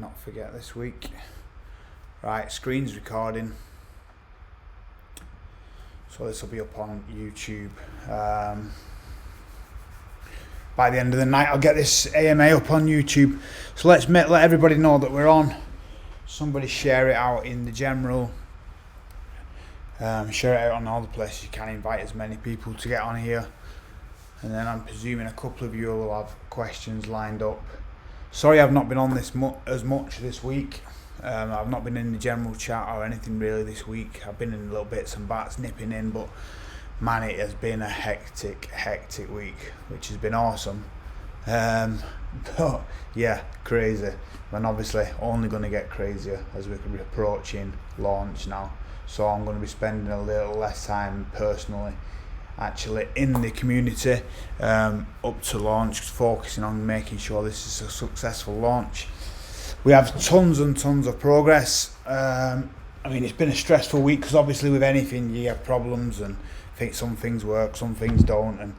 not forget this week. Right, screen's recording. So this will be up on YouTube. By the end of the night, I'll get this AMA up on YouTube. So let everybody know that we're on. Somebody share it out in the general. Share it out on all the places you can. Invite as many people to get on here. And then I'm presuming a couple of you will have questions lined up. Sorry I've not been on this as much this week. I've not been in the general chat or anything really this week. I've been in little bits and bats nipping in, but man, it has been a hectic week, which has been awesome. But yeah, crazy. And obviously only going to get crazier as we're approaching launch now. So I'm going to be spending a little less time personally actually in the community up to launch, focusing on making sure this is a successful launch. We have tons and tons of progress. I mean, it's been a stressful week because obviously with anything you have problems and think some things work, some things don't, and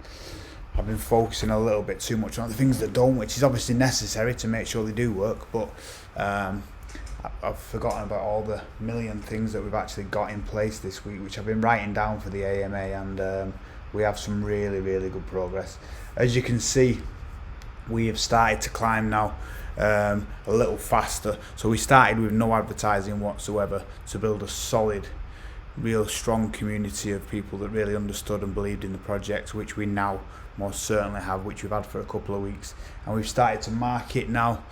I've been focusing a little bit too much on the things that don't, which is obviously necessary to make sure they do work, but I've forgotten about all the million things that we've actually got in place this week, which I've been writing down for the AMA, and we have some really good progress. As you can see, we have started to climb now a little faster. So we started with no advertising whatsoever to build a solid, real strong community of people that really understood and believed in the project, which we now most certainly have, which we've had for a couple of weeks. And we've started to market now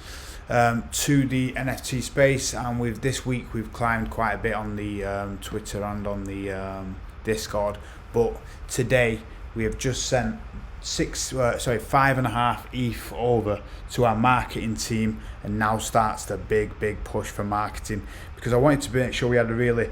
to the NFT space, and with week we've climbed quite a bit on the Twitter and on the Discord. But today we have just sent 5.5 ETH over to our marketing team, and now starts the big push for marketing, because I wanted to make sure we had a really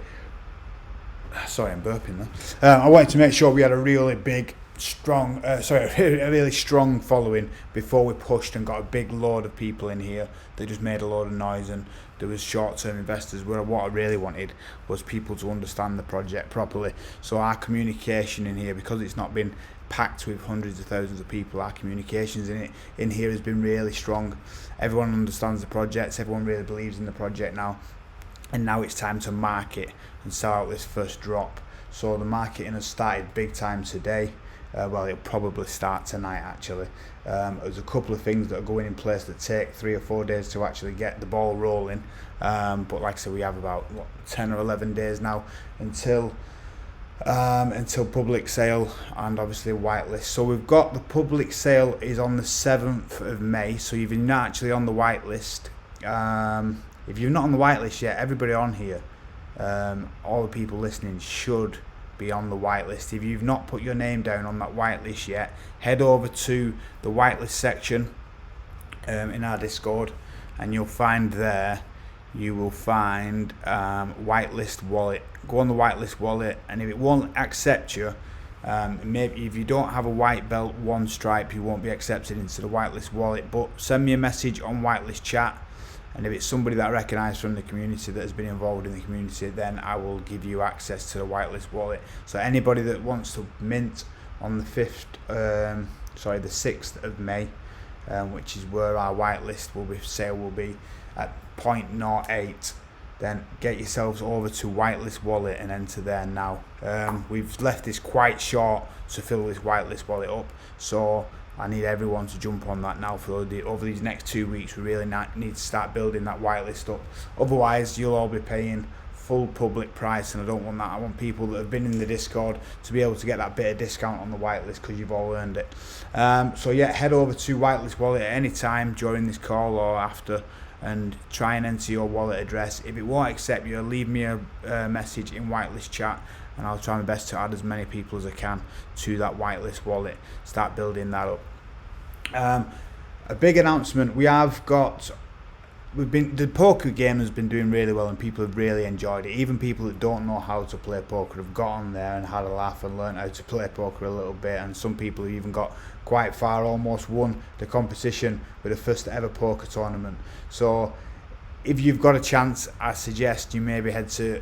I'm burping there. I wanted to make sure we had a really big a really strong following before we pushed and got a big load of people in here that just made a load of noise, and there was short-term investors. Where what I really wanted was people to understand the project properly. So our communication in here, because it's not been packed with hundreds of thousands of people, our communications in here has been really strong. Everyone understands the project, everyone really believes in the project now, and now it's time to market and sell out this first drop. So the marketing has started big time today. Well, it'll probably start tonight actually. There's a couple of things that are going in place that take 3 or 4 days to actually get the ball rolling, but like I said, we have about 10 or 11 days now until public sale and obviously whitelist. So we've got the public sale is on the 7th of May. So if you're not actually on the whitelist, if you're not on the whitelist yet, everybody on here, all the people listening should be on the whitelist. If you've not put your name down on that whitelist yet, head over to the whitelist section in our Discord, and you'll find whitelist wallet. Go on the whitelist wallet, and if it won't accept you, maybe if you don't have a white belt 1 stripe, you won't be accepted into the whitelist wallet. But send me a message on whitelist chat, and if it's somebody that I recognise from the community that has been involved in the community, then I will give you access to the whitelist wallet. So anybody that wants to mint on the 6th of May, which is where our whitelist sale will be at 0.08, then get yourselves over to whitelist wallet and enter there now. We've left this quite short to fill this whitelist wallet up, so I need everyone to jump on that now. Over these next 2 weeks, we really need to start building that whitelist up. Otherwise, you'll all be paying full public price, and I don't want that. I want people that have been in the Discord to be able to get that bit of discount on the whitelist, because you've all earned it. So yeah, head over to whitelist wallet at any time during this call or after, and try and enter your wallet address. If it won't accept you, leave me a message in whitelist chat, and I'll try my best to add as many people as I can to that whitelist wallet. Start building that up. A big announcement: the poker game has been doing really well, and people have really enjoyed it. Even people that don't know how to play poker have got on there and had a laugh and learned how to play poker a little bit, and some people have even got quite far, almost won the competition with the first ever poker tournament. So if you've got a chance, I suggest you maybe head to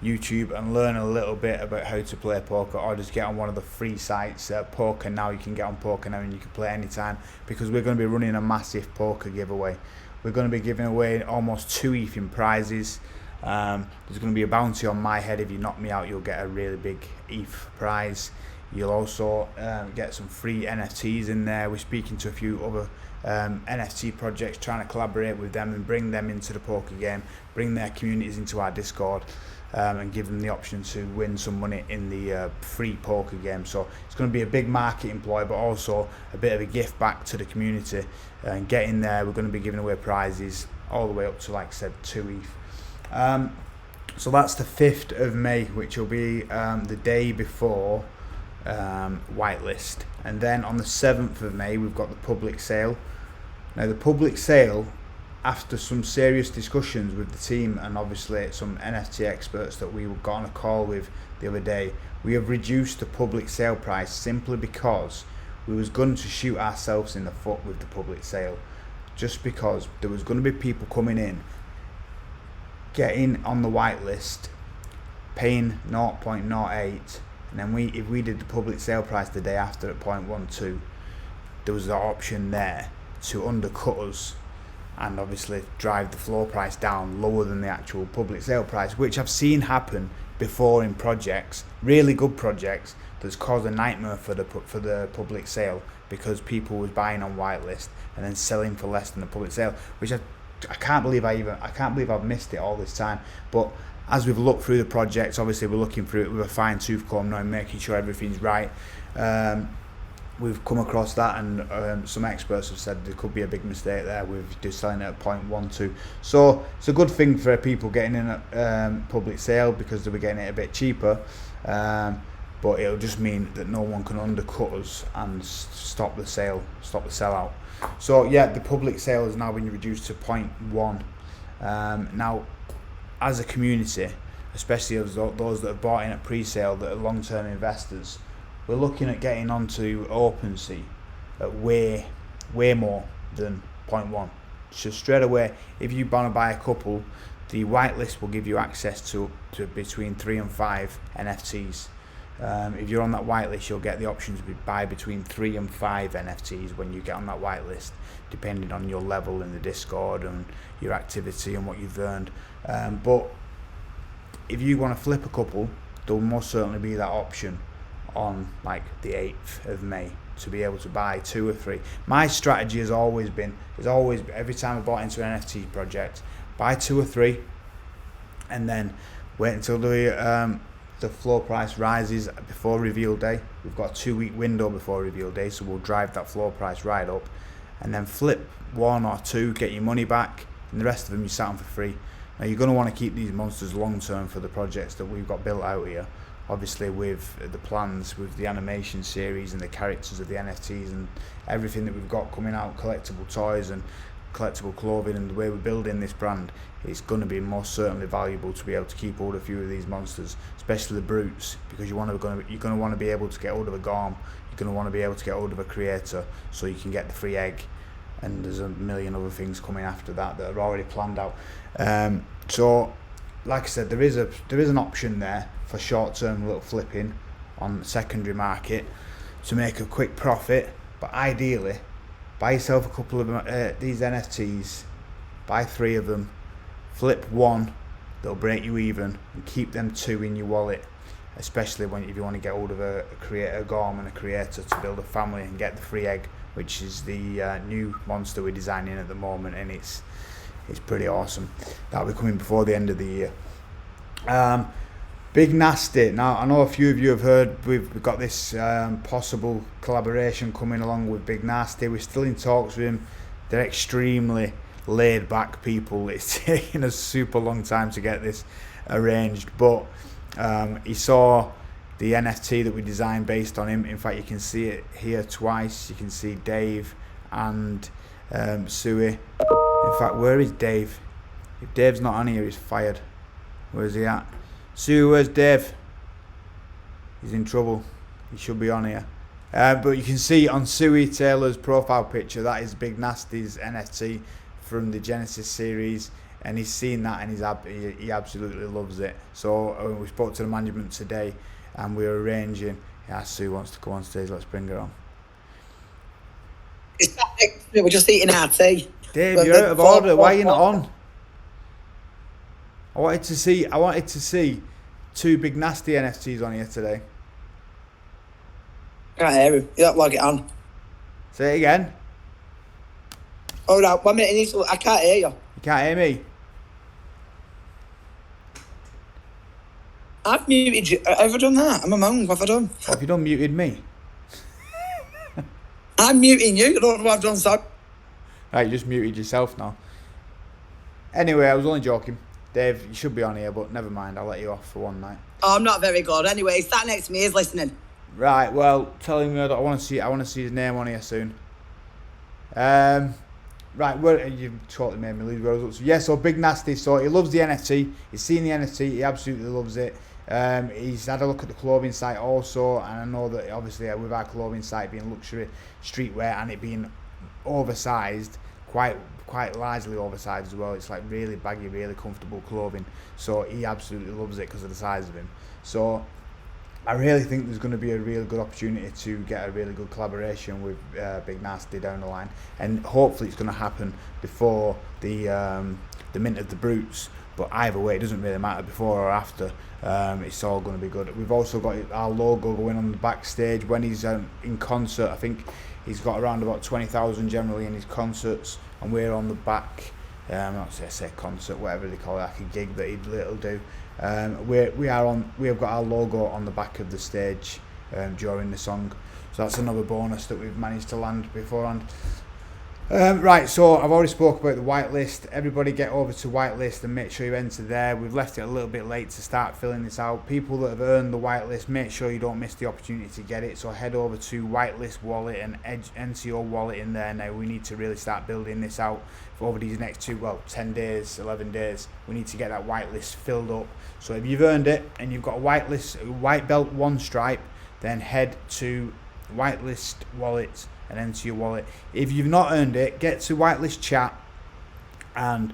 YouTube and learn a little bit about how to play poker, or just get on one of the free sites. Poker Now, you can get on Poker Now and you can play anytime, because we're going to be running a massive poker giveaway we're going to be giving away almost 2 ETH in prizes. There's going to be a bounty on my head. If you knock me out, you'll get a really big ETH prize. You'll also get some free NFTs in there. We're speaking to a few other NFT projects, trying to collaborate with them and bring them into the poker game, bring their communities into our Discord, and give them the option to win some money in the free poker game. So it's going to be a big marketing ploy, but also a bit of a gift back to the community. And get in there, we're going to be giving away prizes all the way up to, like I said, 2 ETH. So that's the 5th of May, which will be the day before whitelist. And then on the 7th of May, we've got the public sale. Now, the public sale, after some serious discussions with the team and obviously some NFT experts that we got on a call with the other day, we have reduced the public sale price simply because we was going to shoot ourselves in the foot with the public sale, just because there was going to be people coming in, getting on the whitelist, paying 0.08, and then if we did the public sale price the day after at 0.12, there was the option there to undercut us and obviously drive the floor price down lower than the actual public sale price, which I've seen happen before in projects, really good projects, that's caused a nightmare for the public sale, because people was buying on whitelist and then selling for less than the public sale, which I can't believe I've missed it all this time. But as we've looked through the projects, obviously we're looking through it with a fine-tooth comb now and making sure everything's right. We've come across that, and some experts have said there could be a big mistake there with just selling it at 0.12. So it's a good thing for people getting in at public sale, because they'll be getting it a bit cheaper. But it'll just mean that no one can undercut us and stop the sellout. So yeah, the public sale has now been reduced to 0.1. Now, as a community, especially as those that have bought in at pre-sale that are long-term investors, we're looking at getting onto OpenSea at way more than 0.1. So straight away, if you want to buy a couple, the whitelist will give you access to between 3 and 5 NFTs. If you're on that whitelist, you'll get the option to buy between 3 and 5 NFTs when you get on that whitelist, depending on your level in the Discord and your activity and what you've earned. But if you want to flip a couple, there'll most certainly be that option on like the 8th of May to be able to buy 2 or 3. My strategy has always been, every time I bought into an NFT project, buy 2 or 3 and then wait until the floor price rises before reveal day. We've got a 2-week window before reveal day, so we'll drive that floor price right up, and then flip 1 or 2, get your money back, and the rest of them you sat on for free. Now, you're going to want to keep these monsters long term for the projects that we've got built out here, obviously with the plans, with the animation series and the characters of the NFTs and everything that we've got coming out, collectible toys and collectible clothing, and the way we're building this brand, it's going to be most certainly valuable to be able to keep hold of a few of these monsters, especially the brutes, because you're going to want to be able to get hold of a Gorm, you're going to want to be able to get hold of a creator so you can get the free egg, and there's a million other things coming after that are already planned out. So like I said, there is an option there for short-term little flipping on the secondary market to make a quick profit, but ideally buy yourself a couple of these NFTs, buy 3 of them, flip 1, they'll break you even, and keep them 2 in your wallet, especially if you want to get hold of a Gorm and a creator to build a family and get the free egg, which is the new monster we're designing at the moment, and it's pretty awesome. That'll be coming before the end of the year. Big Nasty. Now, I know a few of you have heard we've got this possible collaboration coming along with Big Nasty. We're still in talks with him. They're extremely laid back people. It's taken a super long time to get this arranged, but he saw the NFT that we designed based on him. In fact, you can see it here twice. You can see Dave and Sui. In fact, where is Dave? If Dave's not on here, he's fired. Where's he at? Sui, where's Dave? He's in trouble. He should be on here. But you can see on Sui Taylor's profile picture, that is Big Nasty's NFT from the Genesis series, and he's seen that and he absolutely loves it. So we spoke to the management today, and we're arranging. Yeah, Sue wants to come on stage. Let's bring her on. We're just eating our tea. Dave, you're out of order. Why are you not on? I wanted to see two big nasty NFTs on here today. Can't hear him. You don't log it on. Say it again. Hold on, 1 minute. I can't hear you. You can't hear me. I've muted you. Have I done that? I'm a monk. What have I done? What have you done? Muted me? I'm muting you. I don't know what I've done, so. Right, you just muted yourself now. Anyway, I was only joking. Dave, you should be on here, but never mind. I'll let you off for one night. Oh, I'm not very good. Anyway, he's sat next to me. He's listening. Right. Well, tell him that I want to see his name on here soon. Right. Well, you totally made me lose where I was up to. Yeah. So Big Nasty. So he loves the NFT. He's seen the NFT. He absolutely loves it. He's had a look at the clothing site also, and I know that obviously with our clothing site being luxury streetwear and it being oversized, quite largely oversized as well. It's like really baggy, really comfortable clothing. So he absolutely loves it because of the size of him. So I really think there's going to be a really good opportunity to get a really good collaboration with Big Nasty down the line, and hopefully it's going to happen before the mint of the Brutes. But either way, it doesn't really matter, before or after. It's all going to be good. We've also got our logo going on the backstage when he's in concert. I think he's got around about 20,000 generally in his concerts, and we're on the back. Not say concert, whatever they call it, like a gig that he'll do. We have got our logo on the back of the stage during the song, so that's another bonus that we've managed to land beforehand. Right, so I've already spoke about the whitelist. Everybody get over to whitelist and make sure you enter there. We've left it a little bit late to start filling this out. People that have earned the whitelist, make sure you don't miss the opportunity to get it. So head over to whitelist wallet and enter your wallet in there now. We need to really start building this out for over these next 10 days, 11 days. We need to get that whitelist filled up. So if you've earned it and you've got a white belt 1 stripe, then head to whitelist wallet and enter your wallet. If you've not earned it, get to whitelist chat and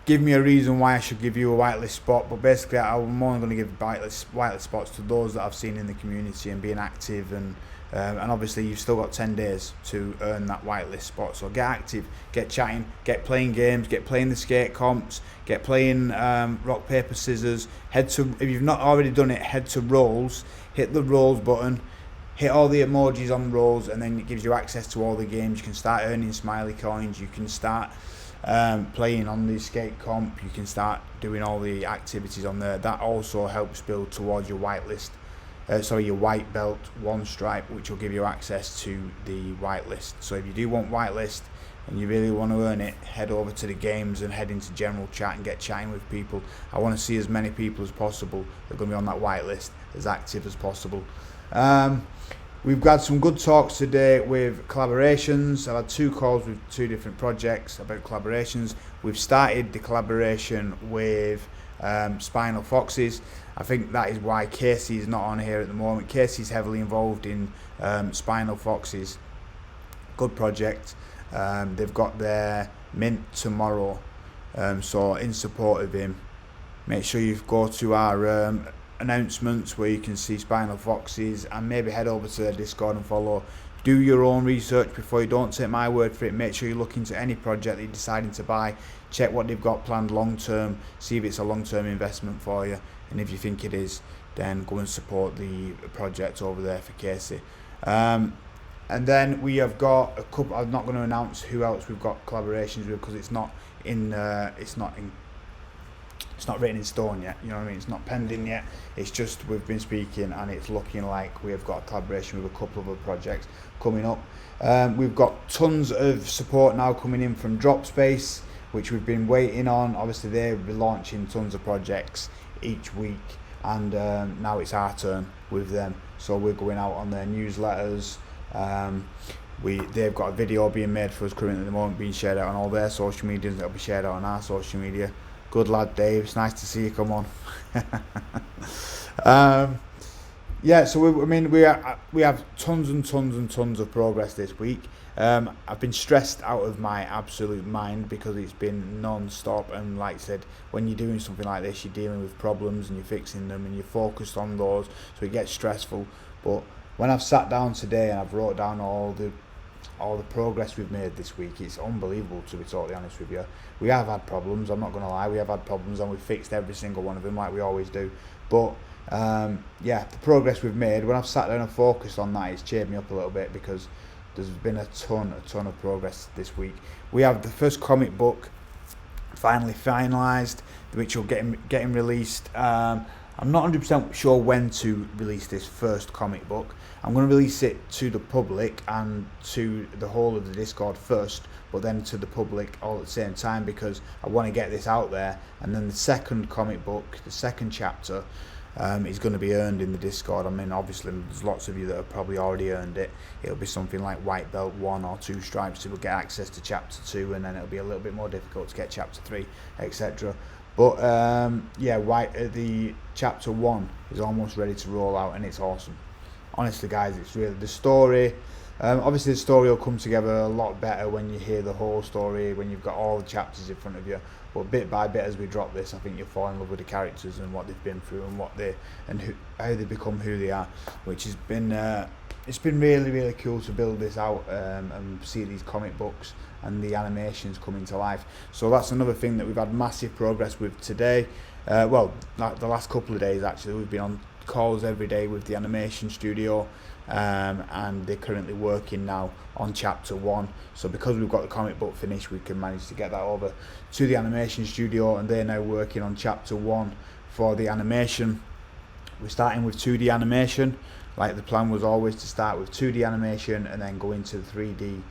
give me a reason why I should give you a whitelist spot. But basically, I'm only going to give whitelist spots to those that I've seen in the community and being active, and obviously you've still got 10 days to earn that whitelist spot. So get active, get chatting, get playing games, get playing the skate comps, get playing rock paper scissors. If you've not already done it, head to Rolls, hit the Rolls button, hit all the emojis on Rolls, and then it gives you access to all the games. You can start earning smiley coins, you can start playing on the skate comp, you can start doing all the activities on there. That also helps build towards your your white belt 1 stripe, which will give you access to the whitelist. So if you do want whitelist and you really want to earn it, head over to the games and head into general chat and get chatting with people. I want to see as many people as possible that are going to be on that whitelist, as active as possible. We've got some good talks today with collaborations. I've had 2 calls with 2 different projects about collaborations. We've started the collaboration with Spinal Foxes. I think that is why Casey is not on here at the moment. Casey's heavily involved in Spinal Foxes. Good project. They've got their mint tomorrow, so in support of him, make sure you go to our announcements where you can see Spinal Foxes, and maybe head over to their Discord and follow. Do your own research before you, don't take my word for it. Make sure you look into any project that you're deciding to buy. Check what they've got planned long term, see if it's a long term investment for you, and if you think it is, then go and support the project over there for Casey. And then we have got a couple. I'm not going to announce who else we've got collaborations with because it's not written in stone yet, you know what I mean? It's not pending yet. It's just we've been speaking and it's looking like we've got a collaboration with a couple of other projects coming up. We've got tons of support now coming in from Dropspace, which we've been waiting on. Obviously they'll be launching tons of projects each week, and now it's our turn with them. So we're going out on their newsletters. They've got a video being made for us currently at the moment, being shared out on all their social medias. That'll be shared out on our social media. Good lad, Dave. It's nice to see you come on. So we have tons and tons and tons of progress this week. I've been stressed out of my absolute mind because it's been non-stop, and like I said, when you're doing something like this, you're dealing with problems and you're fixing them and you're focused on those, so it gets stressful. But when I've sat down today and I've wrote down all the all the progress we've made this week. It's unbelievable, to be totally honest with you. We have had problems, I'm not going to lie, we have had problems, and we've fixed every single one of them like we always do. But the progress we've made, when I've sat down and focused on that, it's cheered me up a little bit, because there's been a ton of progress this week. We have the first comic book finally finalised, which will getting released. I'm not 100% sure when to release this first comic book. I'm going to release it to the public and to the whole of the Discord first, but then to the public all at the same time, because I want to get this out there. And then the second comic book, the second chapter, is going to be earned in the Discord. I mean, obviously there's lots of you that have probably already earned it. It'll be something like white belt 1 or 2 stripes, so we'll get access to chapter 2, and then it'll be a little bit more difficult to get chapter 3, etc. But the chapter 1 is almost ready to roll out, and it's awesome. Honestly, guys, it's really the story. Obviously, the story will come together a lot better when you hear the whole story, when you've got all the chapters in front of you. But bit by bit, as we drop this, I think you'll fall in love with the characters and what they've been through, and how they become who they are, which has been it's been really, really cool to build this out and see these comic books and the animations coming to life. So that's another thing that we've had massive progress with today. The last couple of days actually, we've been on calls every day with the animation studio, and they're currently working now on chapter 1. So because we've got the comic book finished, we can manage to get that over to the animation studio, and they're now working on chapter 1 for the animation. We're starting with 2D animation. Like, the plan was always to start with 2D animation and then go into 3D.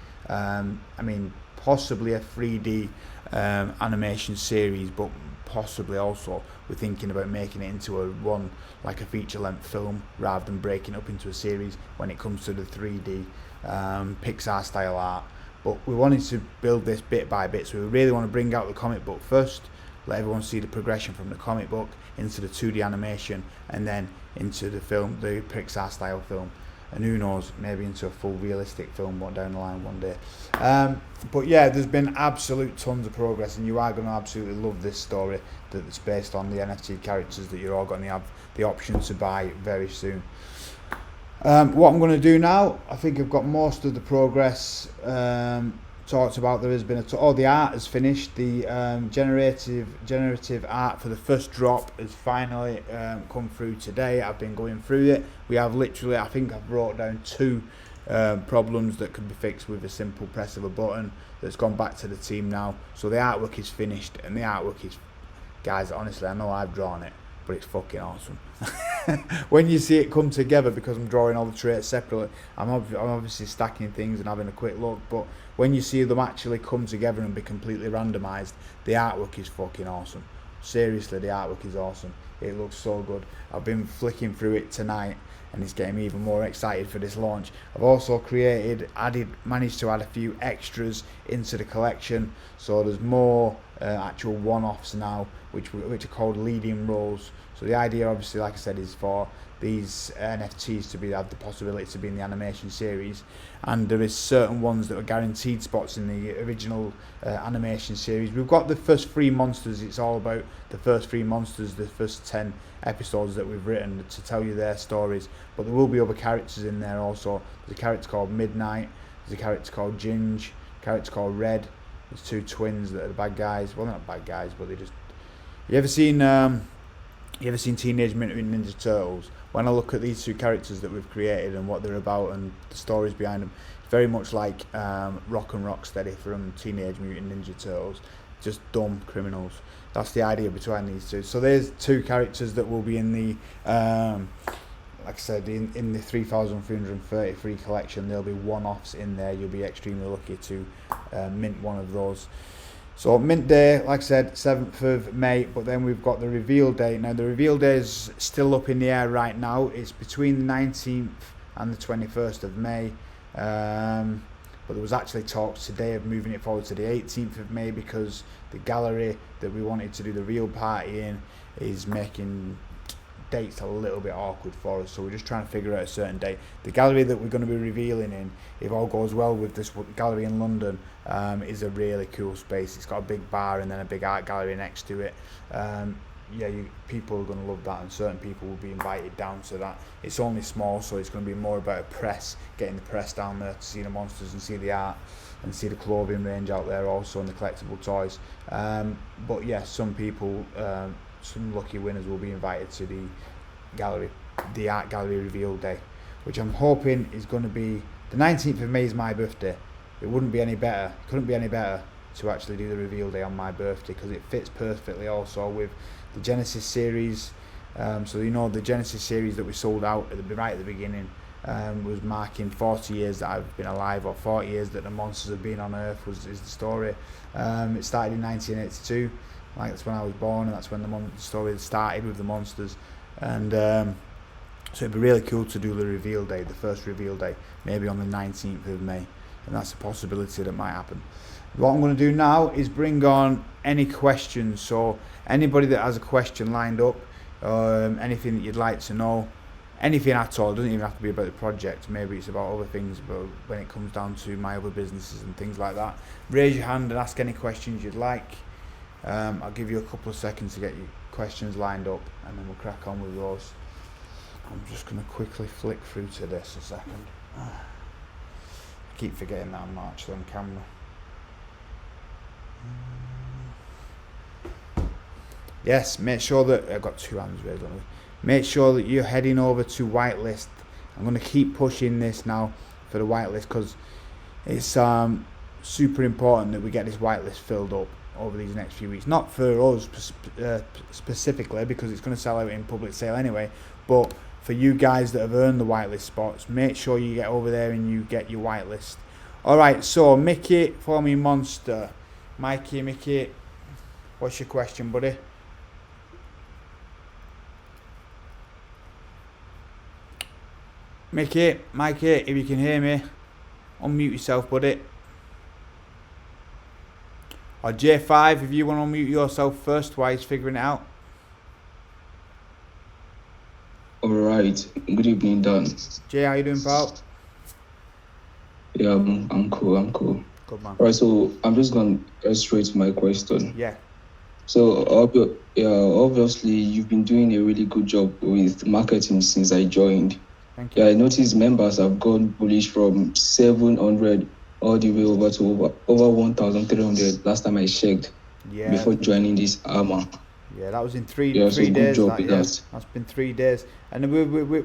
Possibly a 3D animation series, but possibly also we're thinking about making it into a feature-length film, rather than breaking up into a series when it comes to the 3D Pixar style art. But we wanted to build this bit by bit, so we really want to bring out the comic book first, let everyone see the progression from the comic book into the 2D animation, and then into the film, the Pixar style film, and who knows, maybe into a full realistic film down the line one day. But yeah, there's been absolute tons of progress, and you are going to absolutely love this story that's based on the NFT characters that you're all going to have the option to buy very soon. What I'm going to do now, I think I've got most of the progress talked about. There has been the art is finished. The generative art for the first drop has finally come through today. I've been going through it. We have literally, I think I've brought down 2 problems that could be fixed with a simple press of a button. That's gone back to the team now. So the artwork is finished, and the artwork is, guys, honestly, I know I've drawn it, but it's fucking awesome. When you see it come together, because I'm drawing all the traits separately, I'm obviously stacking things and having a quick look, but when you see them actually come together and be completely randomised, the artwork is fucking awesome. Seriously, the artwork is awesome. It looks so good. I've been flicking through it tonight, and it's getting me even more excited for this launch. I've also managed to add a few extras into the collection, so there's more actual one-offs now, which are called leading roles. So the idea, obviously, like I said, is for these NFTs to have the possibility to be in the animation series, and there is certain ones that are guaranteed spots in the original animation series. We've got the first 3 monsters. It's all about the first 3 monsters, the first 10 episodes that we've written to tell you their stories, but there will be other characters in there also. There's a character called Midnight, there's a character called Ginge, a character called Red. There's 2 twins that are the bad guys. Well, they're not bad guys, but they just... You ever seen Teenage Mutant Ninja Turtles? When I look at these 2 characters that we've created and what they're about and the stories behind them, it's very much like Rock and Rocksteady from Teenage Mutant Ninja Turtles. Just dumb criminals. That's the idea behind these 2. So there's 2 characters that will be in the, like I said, in the 3,333 collection. There'll be one-offs in there. You'll be extremely lucky to mint one of those. So mint day, like I said, 7th of May, but then we've got the reveal date. Now the reveal day is still up in the air right now. It's between the 19th and the 21st of May. But there was actually talks today of moving it forward to the 18th of May, because the gallery that we wanted to do the real party in is making dates a little bit awkward for us, so we're just trying to figure out a certain date. The gallery that we're going to be revealing in, if all goes well with this gallery in London, is a really cool space. It's got a big bar and then a big art gallery next to it. people are going to love that, and certain people will be invited down to that. It's only small, so it's going to be more about a press, getting the press down there to see the monsters and see the art and see the clothing range out there also, and the collectible toys. But yeah, some people, some lucky winners will be invited to the art gallery reveal day, which I'm hoping is going to be the 19th of May. Is my birthday. It couldn't be any better to actually do the reveal day on my birthday, because it fits perfectly also with the Genesis series. So the Genesis series that we sold out right at the beginning was marking 40 years that I've been alive, or 40 years that the monsters have been on Earth is the story. It started in 1982, that's when I was born, and that's when the story started with the monsters. And so it'd be really cool to do the reveal day, the first reveal day, maybe on the 19th of May, and that's a possibility that might happen. What I'm going to do now is bring on any questions. So anybody that has a question lined up, anything that you'd like to know, anything at all, it doesn't even have to be about the project, maybe it's about other things, but when it comes down to my other businesses and things like that, raise your hand and ask any questions you'd like. I'll give you a couple of seconds to get your questions lined up, and then we'll crack on with those. I'm just going to quickly flick through to this a second. I keep forgetting that I'm not actually on camera. Yes, make sure that I've got two hands raised on it. Make sure that you're heading over to whitelist. I'm going to keep pushing this now for the whitelist, because it's super important that we get this whitelist filled up over these next few weeks. Not for us specifically, because it's going to sell out in public sale anyway, but for you guys that have earned the whitelist spots, make sure you get over there and you get your whitelist. Alright, so Mickey, for me monster. Mickey, what's your question, buddy? Mikey, if you can hear me, unmute yourself, buddy. Or J5, if you want to unmute yourself first while he's figuring it out. Alright, good evening, Dan. Jay, how you doing, pal? Yeah, I'm cool. Good man. Alright, so I'm just going to get straight to my question. Yeah. So, obviously, you've been doing a really good job with marketing since I joined. Thank you. Yeah, I noticed members have gone bullish from 700 all the way over to over 1,300 last time I checked. Yeah. Before joining this armor. Yeah, that was in three so days. Good job with that. That's been 3 days. And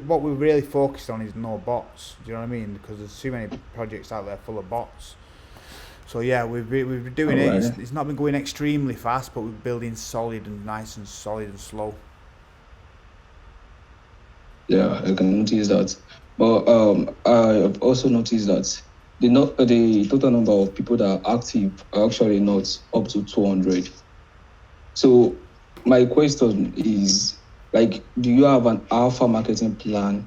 what we're really focused on is no bots. Do you know what I mean? Because there's too many projects out there full of bots. So yeah, we've been doing it. Right. It's not been going extremely fast, but we're building solid and nice and solid and slow. Yeah, I can notice that. But I've also noticed that the total number of people that are active are actually not up to 200. So my question is, do you have an alpha marketing plan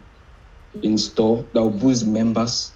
in store that will boost members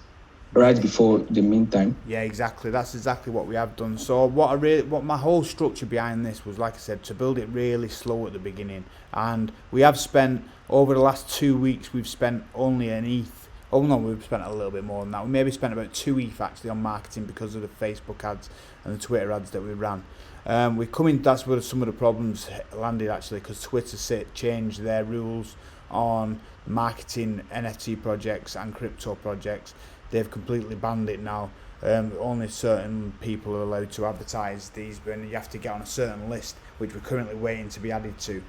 right before the meantime? Yeah, exactly. That's exactly what we have done. So what my whole structure behind this was, like I said, to build it really slow at the beginning. And we have spent, over the last 2 weeks, we've spent only an ETH. Oh no, we've spent a little bit more than that. We maybe spent about 2 ETH actually on marketing because of the Facebook ads and the Twitter ads that we ran. That's where some of the problems landed actually, because Twitter changed their rules on marketing NFT projects and crypto projects. They've completely banned it now. Only certain people are allowed to advertise these, but you have to get on a certain list, which we're currently waiting to be added to,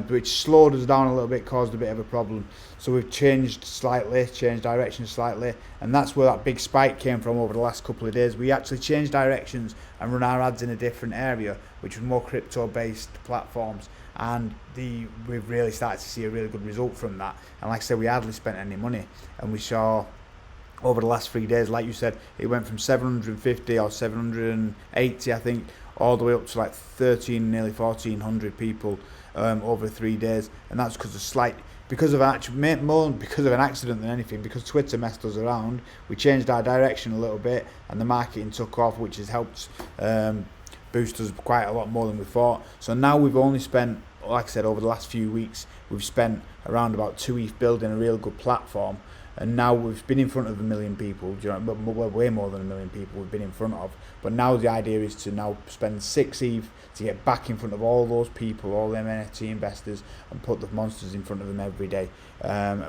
which slowed us down a little bit, caused a bit of a problem. So we've changed direction slightly, and that's where that big spike came from over the last couple of days. We actually changed directions and run our ads in a different area, which was more crypto-based platforms, and we've really started to see a really good result from that. And like I said, we hardly spent any money, and we saw over the last 3 days, like you said, it went from 750 or 780, I think, all the way up to like nearly 1,400 people over 3 days, and that's because of an accident than anything, because Twitter messed us around. We changed our direction a little bit, and the marketing took off, which has helped boost us quite a lot more than we thought. So now we've only spent, like I said, over the last few weeks, we've spent around about 2 ETH building a real good platform. and now we've been in front of 1 million people. Do you know, but we're way more than 1 million people we've been in front of. But now the idea is to now spend 6 ETH to get back in front of all those people, all them NFT investors, and put the monsters in front of them every day.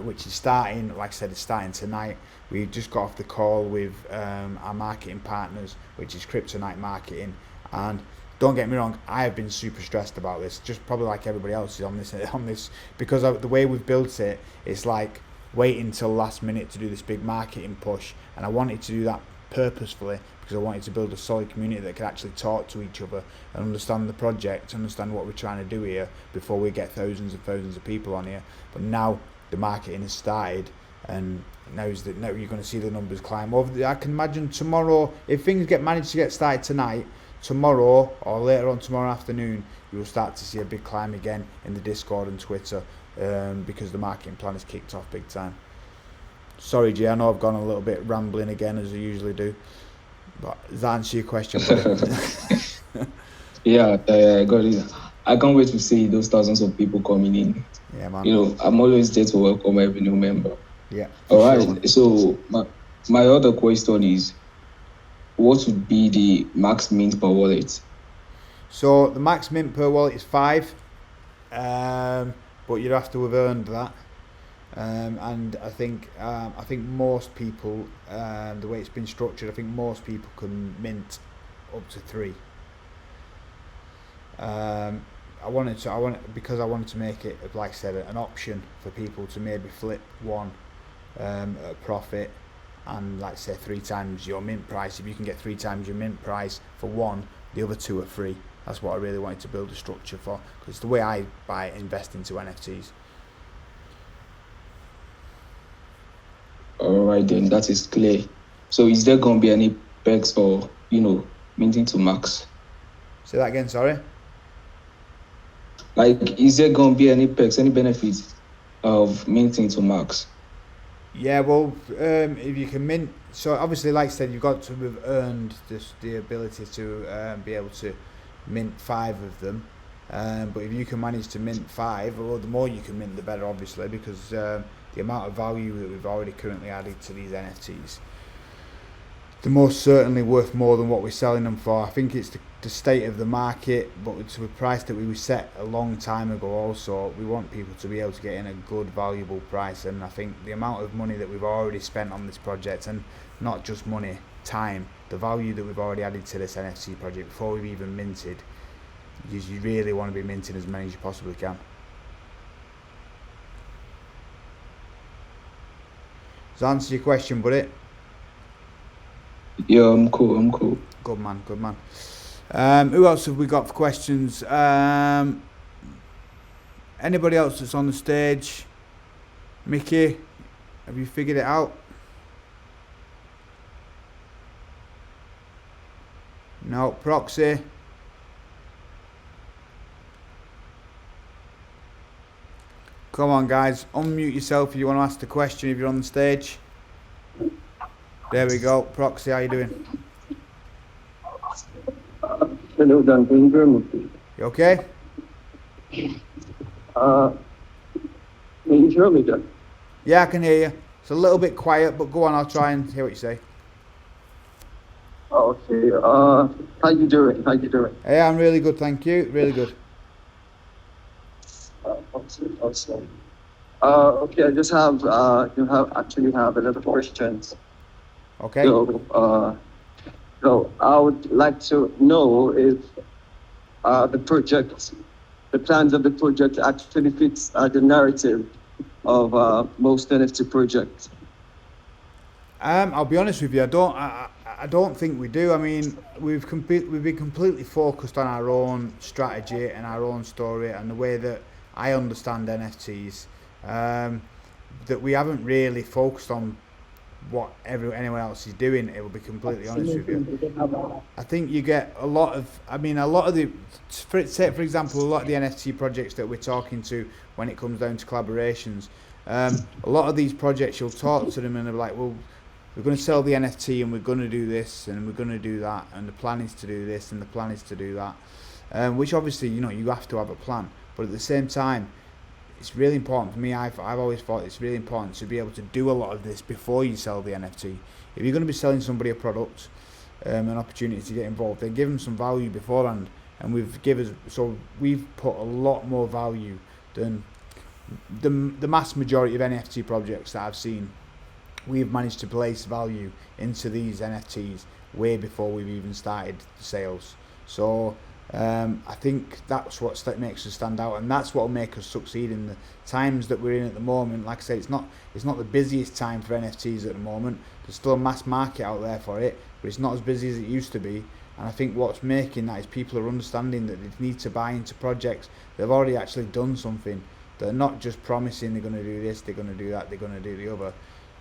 Which is starting, like I said, it's starting tonight. We just got off the call with our marketing partners, which is Kryptonite Marketing, and don't get me wrong, I have been super stressed about this, just probably like everybody else is on this, because of the way we've built it. It's like waiting till last minute to do this big marketing push, and I wanted to do that purposefully because I wanted to build a solid community that could actually talk to each other and understand the project, understand what we're trying to do here before we get thousands and thousands of people on here. But now the marketing has started, and now you're going to see the numbers climb over. I can imagine tomorrow, if things managed to get started tonight, tomorrow or later on tomorrow afternoon, you will start to see a big climb again in the Discord and Twitter, because the marketing plan has kicked off big time. Sorry, G, I know I've gone a little bit rambling again as I usually do, but does that answer your question, buddy? Yeah, I got it. I can't wait to see those thousands of people coming in. Yeah, man. You know, I'm always there to welcome every new member. Yeah. All right. Sure. So my other question is, what would be the max mint per wallet? So the max mint per wallet is 5, but you'd have to have earned that. And I think most people, the way it's been structured, I think most people can mint up to 3. Because I wanted to make it, like I said, an option for people to maybe flip one at a profit, and like say 3 times your mint price. If you can get 3 times your mint price for one, the other 2 are free. That's what I really wanted to build a structure for, because it's the way I invest into NFTs. All right, then that is clear. So is there going to be any perks for, minting to max? Say that again, sorry. Like, is there going to be any perks, any benefits of minting to max? Yeah, well, if you can mint, so obviously, like I said, you've got to have earned the ability to be able to mint 5 of them. But if you can manage to mint 5, well, the more you can mint, the better, obviously, because the amount of value that we've already currently added to these NFTs, they're most certainly worth more than what we're selling them for. I think it's the state of the market, but it's a price that we set a long time ago also. We want people to be able to get in a good, valuable price, and I think the amount of money that we've already spent on this project, and not just money, time, the value that we've already added to this NFT project before we've even minted, you really want to be minting as many as you possibly can. Does that answer your question, buddy? Yeah, I'm cool. Good man. Who else have we got for questions? Anybody else that's on the stage? Mickey, have you figured it out? No. Proxy? Come on, guys. Unmute yourself if you want to ask the question if you're on the stage. There we go. Proxy, how you doing? Hello, Dan. Can you hear me? You okay? Can you hear me, Dan? Yeah, I can hear you. It's a little bit quiet, but go on. I'll try and hear what you say. Okay. How you doing? Hey, I'm really good, thank you. Really good. Awesome. Okay, I just have actually have a lot of questions. Okay. So I would like to know if the plans of the project actually fits the narrative of most NFT projects. I'll be honest with you. I don't think we do. I mean, we've been completely focused on our own strategy and our own story and the way that I understand NFTs. That we haven't really focused on what anyone else is doing. It will be completely honest with you. I think you get a lot of the, for example, a lot of the NFT projects that we're talking to when it comes down to collaborations. A lot of these projects, you'll talk to them and they're like, well, we're going to sell the NFT and we're going to do this and we're going to do that and the plan is to do this and the plan is to do that. Which obviously, you have to have a plan. But at the same time, it's really important for me. I've always thought it's really important to be able to do a lot of this before you sell the NFT. If you're going to be selling somebody a product, an opportunity to get involved, then give them some value beforehand. And we've put a lot more value than the mass majority of NFT projects that I've seen. We've managed to place value into these NFTs way before we've even started the sales. So I think that's what makes us stand out, and that's what will make us succeed in the times that we're in at the moment. Like I say, it's not the busiest time for NFTs at the moment. There's still a mass market out there for it, but it's not as busy as it used to be. And I think what's making that is people are understanding that they need to buy into projects that have already actually done something. They're not just promising they're going to do this, they're going to do that, they're going to do the other.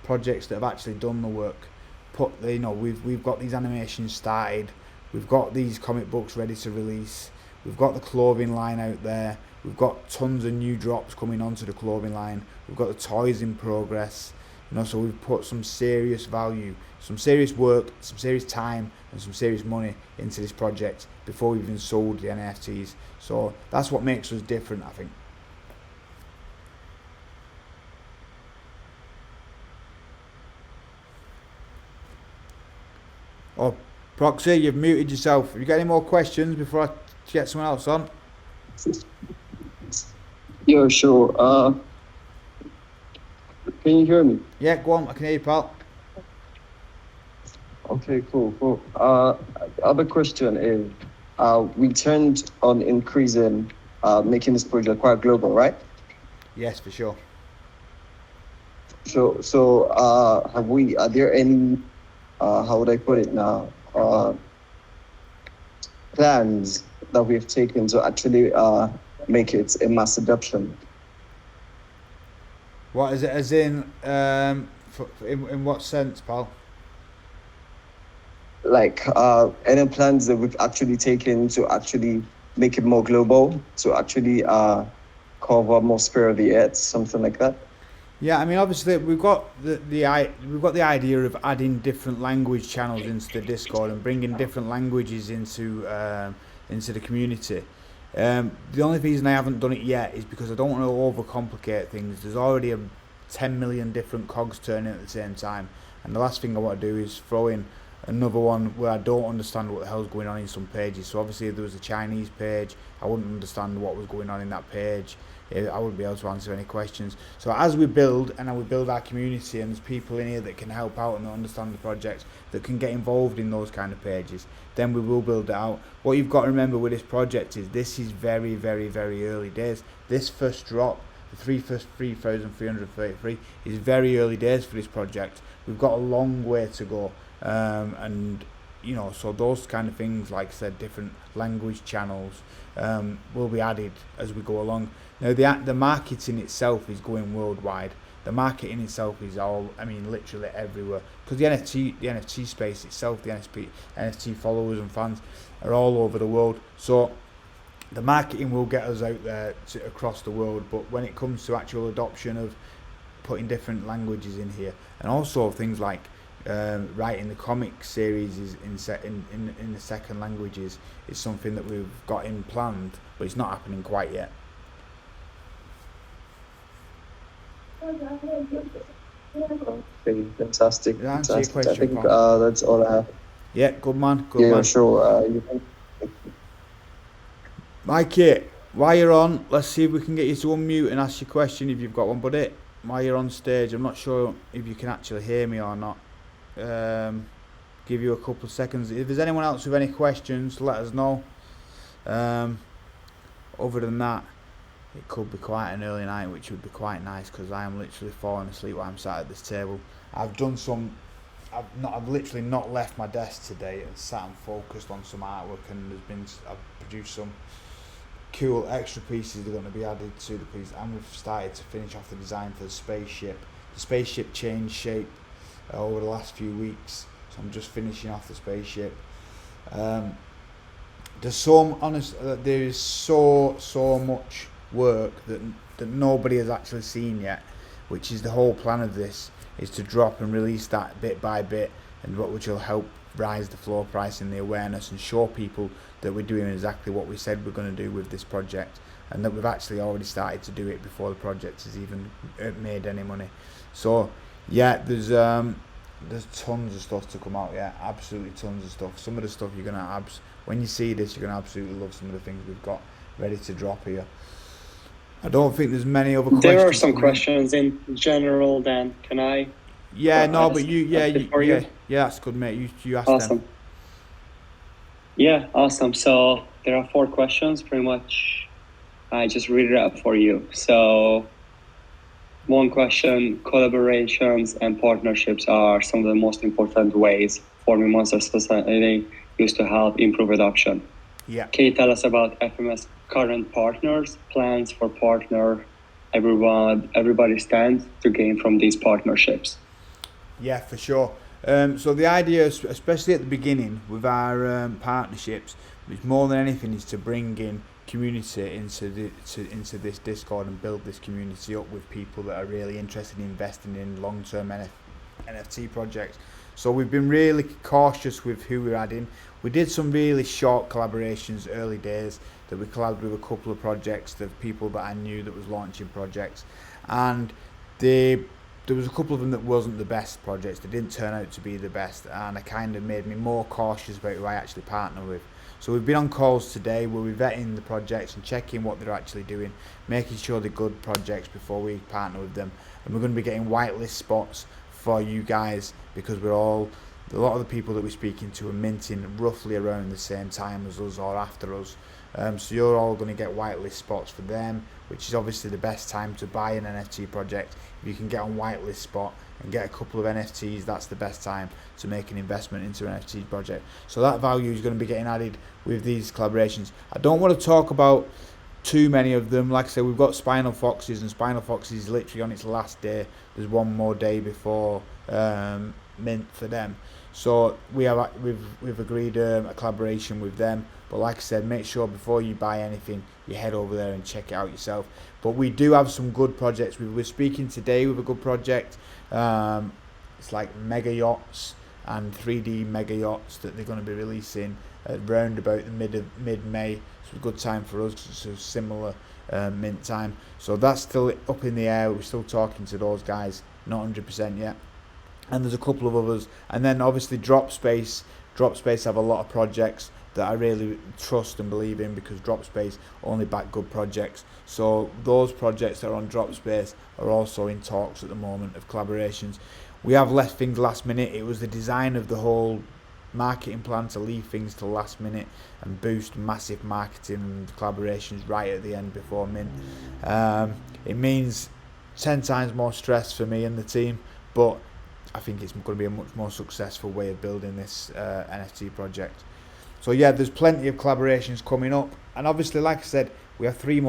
Projects that have actually done the work. We've got these animations started. We've got these comic books ready to release. We've got the clothing line out there. We've got tons of new drops coming onto the clothing line. We've got the toys in progress. So we've put some serious value, some serious work, some serious time, and some serious money into this project before we've even sold the NFTs. So that's what makes us different, I think. Oh, Proxy, you've muted yourself. Have you got any more questions before I get someone else on? Yeah, sure. Can you hear me? Yeah, go on. I can hear you, pal. Okay, cool. Other question is, we turned on increasing, making this project quite global, right? Yes, for sure. So, are there any, how would I put it now, plans that we've taken to actually make it a mass adoption? What is it? As in what sense, pal? Like any plans that we've actually taken to actually make it more global, to actually cover more sphere of the earth, something like that? Yeah, I mean, obviously we've got the idea of adding different language channels into the Discord and bringing different languages into the community. The only reason I haven't done it yet is because I don't want to overcomplicate things. There's already 10 million different cogs turning at the same time, and the last thing I want to do is throw in another one where I don't understand what the hell's going on in some pages. So obviously if there was a Chinese page, I wouldn't understand what was going on in that page. I wouldn't be able to answer any questions. So as we build our community, and there's people in here that can help out and understand the projects, that can get involved in those kind of pages, then we will build it out. What you've got to remember with this project is this is very, very, very early days. This first drop, the 3,333, is very early days for this project. We've got a long way to go, and so those kind of things, like I said, different language channels will be added as we go along. Now the marketing itself is going worldwide. The marketing itself is literally everywhere, because the NFT space itself, the NFT followers and fans are all over the world. So the marketing will get us out there across the world, but when it comes to actual adoption of putting different languages in here, and also things like writing the comic series is in the second languages, is something that we've got in planned, but it's not happening quite yet. Okay, fantastic. Did I answer your question, I think Paul? that's all I have. Yeah, good man. Yeah, sure. Mikey, while you're on, let's see if we can get you to unmute and ask your question if you've got one, buddy. While you're on stage, I'm not sure if you can actually hear me or not. Give you a couple of seconds. If there's anyone else with any questions, let us know. Other than that, it could be quite an early night, which would be quite nice, because I am literally falling asleep while I'm sat at this table. I've literally not left my desk today and sat and focused on some artwork, and I've produced some cool extra pieces that are going to be added to the piece, and we've started to finish off the design for the spaceship. The spaceship changed shape over the last few weeks, so I'm just finishing off the spaceship. There is so much work that nobody has actually seen yet, which is the whole plan of this, is to drop and release that bit by bit, and which will help rise the floor price and the awareness, and show people that we're doing exactly what we said we're going to do with this project, and that we've actually already started to do it before the project has even made any money. So yeah, there's tons of stuff to come out. Yeah, absolutely tons of stuff. Some of the stuff you're gonna when you see this, you're gonna absolutely love some of the things we've got ready to drop here. I don't think there's many other questions. There are some questions in general. Then can I? Yeah, no, but you, that's good, mate. You asked awesome. them. Yeah, awesome. So there are 4 questions, pretty much. I just read it out for you. So, one question: collaborations and partnerships are some of the most important ways Forming Monster Society used to help improve adoption. Yeah. Can you tell us about FMS current partners, plans for partner, everybody stands to gain from these partnerships? Yeah, for sure. So the idea, especially at the beginning with our partnerships, which more than anything is to bring in community into this Discord and build this community up with people that are really interested in investing in long-term NFT projects. So we've been really cautious with who we're adding. We did some really short collaborations early days that we collabed with a couple of projects, the people that I knew that was launching projects, and there was a couple of them that wasn't the best projects. They didn't turn out to be the best, and it kind of made me more cautious about who I actually partner with. So we've been on calls today where we're vetting the projects and checking what they're actually doing, making sure they're good projects before we partner with them. And we're going to be getting whitelist spots for you guys, because a lot of the people that we're speaking to are minting roughly around the same time as us or after us. So you're all going to get whitelist spots for them, which is obviously the best time to buy an NFT project. If you can get on whitelist spot and get a couple of NFTs, that's the best time to make an investment into an NFT project. So that value is going to be getting added with these collaborations. I don't want to talk about too many of them. Like I said, we've got Spinal Foxes, and Spinal Foxes is literally on its last day. There's one more day before mint for them. So we've agreed a collaboration with them. But like I said, make sure before you buy anything, you head over there and check it out yourself. But we do have some good projects. We were speaking today with a good project. It's like mega yachts and 3D mega yachts that they're going to be releasing around about the mid-May. It's a good time for us. It's a similar mint time. So that's still up in the air. We're still talking to those guys, not 100% yet. And there's a couple of others. And then obviously Dropspace have a lot of projects that I really trust and believe in, because Dropspace only back good projects. So those projects that are on Dropspace are also in talks at the moment of collaborations. We have left things last minute. It was the design of the whole marketing plan to leave things to last minute and boost massive marketing and collaborations right at the end before mint. It means 10 times more stress for me and the team, but I think it's going to be a much more successful way of building this NFT project. So yeah, there's plenty of collaborations coming up, and obviously, like I said, we have 3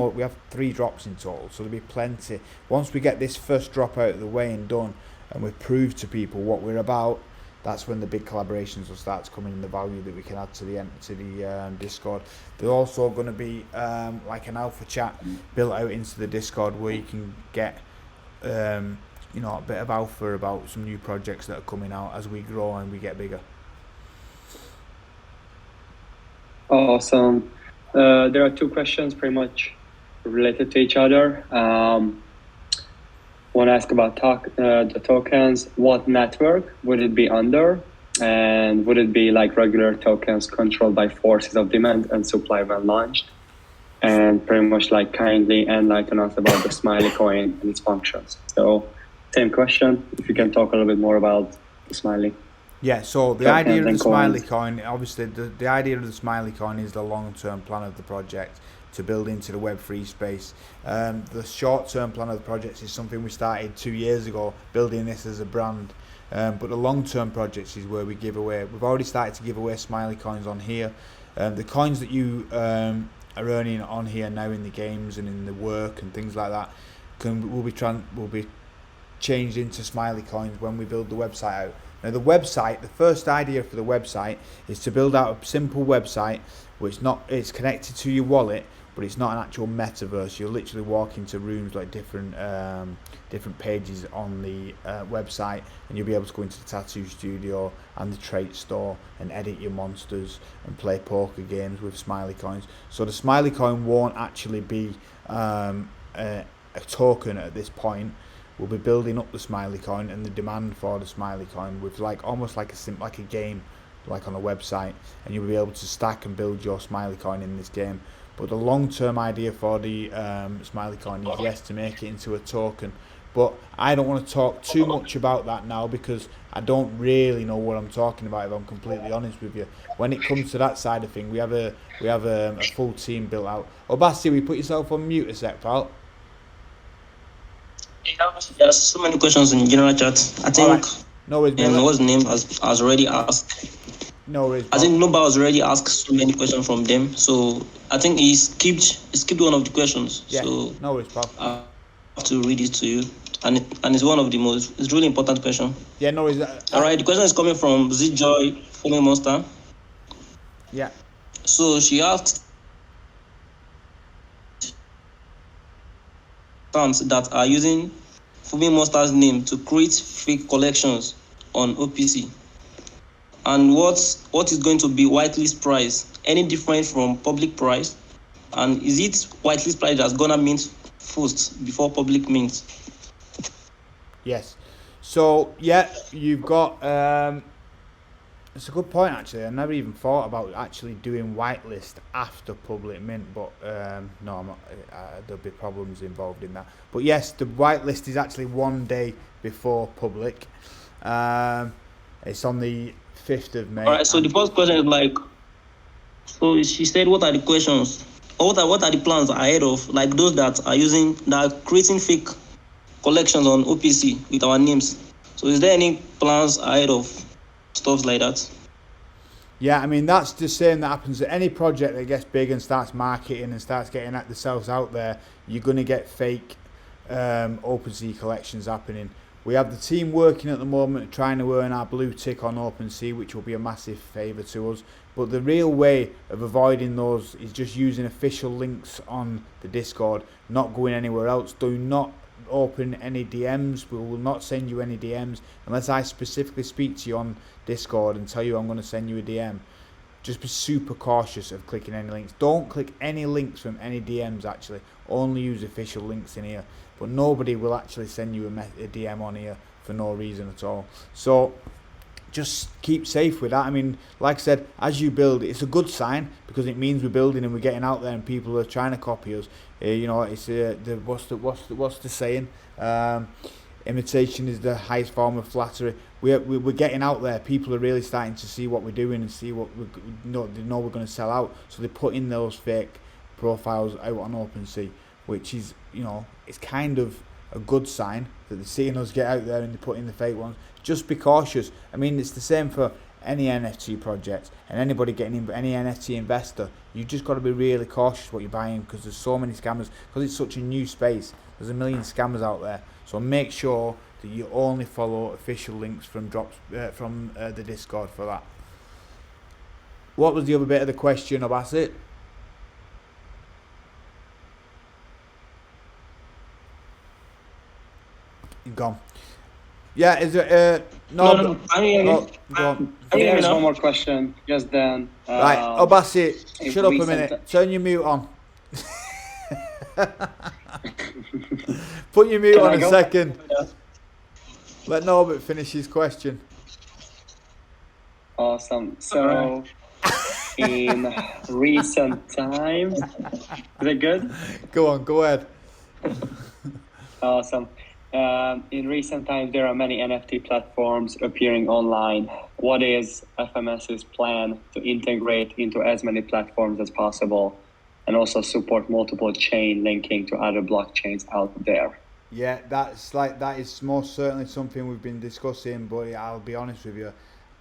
drops in total, so there'll be plenty. Once we get this first drop out of the way and done, and we've proved to people what we're about, that's when the big collaborations will start to come in, and the value that we can add to the Discord. There's also going to be like an alpha chat built out into the Discord where you can get a bit of alpha about some new projects that are coming out as we grow and we get bigger. Awesome. There are 2 questions pretty much related to each other. Want to ask about the tokens. What network would it be under? And would it be like regular tokens controlled by forces of demand and supply when launched? And pretty much like kindly enlighten us about the Smiley coin and its functions. So same question, if you can talk a little bit more about the Smiley. Yeah, so the idea of the Smiley coin, obviously the idea of the Smiley coin is the long-term plan of the project to build into the Web3 space. The short-term plan of the project is something we started 2 years ago, building this as a brand. But the long-term projects is where we give away. We've already started to give away Smiley coins on here. The coins that you are earning on here now in the games and in the work and things like that will be changed into Smiley coins when we build the website out. Now the first idea for the website is to build out a simple website which it's connected to your wallet, but it's not an actual metaverse. You'll literally walk into rooms like different pages on the website, and you'll be able to go into the tattoo studio and the trait store and edit your monsters and play poker games with smiley coins. So the smiley coin won't actually be a token at this point. We'll be building up the smiley coin and the demand for the smiley coin with almost like a game, like on a website, and you'll be able to stack and build your smiley coin in this game. But the long-term idea for the smiley coin is, yes, to make it into a token. But I don't want to talk too much about that now because I don't really know what I'm talking about, if I'm completely honest with you. When it comes to that side of things, we have a full team built out. Obasi, we put yourself on mute a sec, pal. There's so many questions in general chat. I think Right. No worries, mate. what's the name has already asked. No worries, I think Noba has already asked so many questions from them. So I think he skipped one of the questions. Yeah, So no worries, pal. I have to read it to you. And it's one of the most, it's really important question. Yeah, no worries. All right, the question is coming from Z-Joy Foaming Monster. Yeah. So she asked fans that are using Foaming Monster's name to create fake collections on OPC. And what is going to be whitelist price? Any different from public price? And is it whitelist price that's gonna mint first before public mint? Yes. So yeah, you've got. It's a good point actually. I never even thought about actually doing whitelist after public mint, but no, I'm not. There'll be problems involved in that. But yes, the whitelist is actually 1 day before public. It's on the 5th of May. All right. So the first question is like, so she said, what are the questions? Or what are the plans ahead of like those that are creating fake collections on OPC with our names? So is there any plans ahead of stuff like that? Yeah, I mean that's the same that happens to any project that gets big and starts marketing and starts getting themselves out there. You're going to get fake OpenSea collections happening. We have the team working at the moment trying to earn our blue tick on OpenSea, which will be a massive favour to us. But the real way of avoiding those is just using official links on the Discord, not going anywhere else. Do not open any DMs. We will not send you any DMs unless I specifically speak to you on Discord and tell you I'm going to send you a DM. Just be super cautious of clicking any links. Don't click any links from any DMs actually. Only use official links in here. But nobody will actually send you a DM on here for no reason at all. So just keep safe with that. I mean, like I said, as you build, it's a good sign because it means we're building and we're getting out there and people are trying to copy us. You know, it's what's the saying? Imitation is the highest form of flattery. We're getting out there. People are really starting to see what we're doing and see what they know we're going to sell out. So they put in those fake profiles out on OpenSea, which is, you know, it's kind of a good sign that they're seeing us get out there and they put in the fake ones. Just be cautious. I mean, it's the same for any NFT project and anybody getting in, any NFT investor. You just got to be really cautious what you're buying because there's so many scammers. Because it's such a new space, there's a million scammers out there. So make sure that you only follow official links from the Discord for that. What was the other bit of the question, Abbasit? Gone. Yeah, is it No. I mean, go on. There's one more question. Just then. Right, Obasi, if shut up a recent- minute. Turn your mute on. Put your mute Can on I a go? second. Let Norbert finish his question. Awesome. So, in recent times, is it good? Go on, go ahead. Awesome. In recent times, there are many NFT platforms appearing online. What is FMS's plan to integrate into as many platforms as possible and also support multiple chain linking to other blockchains out there? Yeah, that is most certainly something we've been discussing, but I'll be honest with you,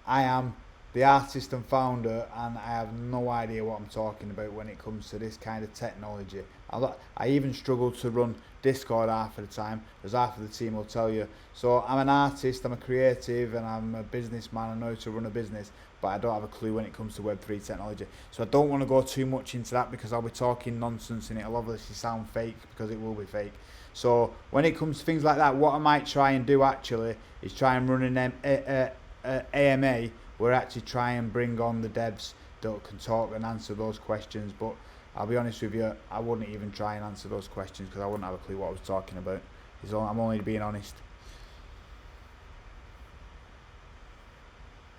I am the artist and founder, and I have no idea what I'm talking about when it comes to this kind of technology. I even struggle to run Discord half of the time, as half of the team will tell you. So I'm an artist, I'm a creative, and I'm a businessman. I know how to run a business, but I don't have a clue when it comes to Web3 technology. So I don't want to go too much into that because I'll be talking nonsense and it'll obviously sound fake, because it will be fake. So when it comes to things like that, what I might try and do actually is try and run an AMA where I actually try and bring on the devs that can talk and answer those questions. But I'll be honest with you, I wouldn't even try and answer those questions because I wouldn't have a clue what I was talking about. I'm only being honest.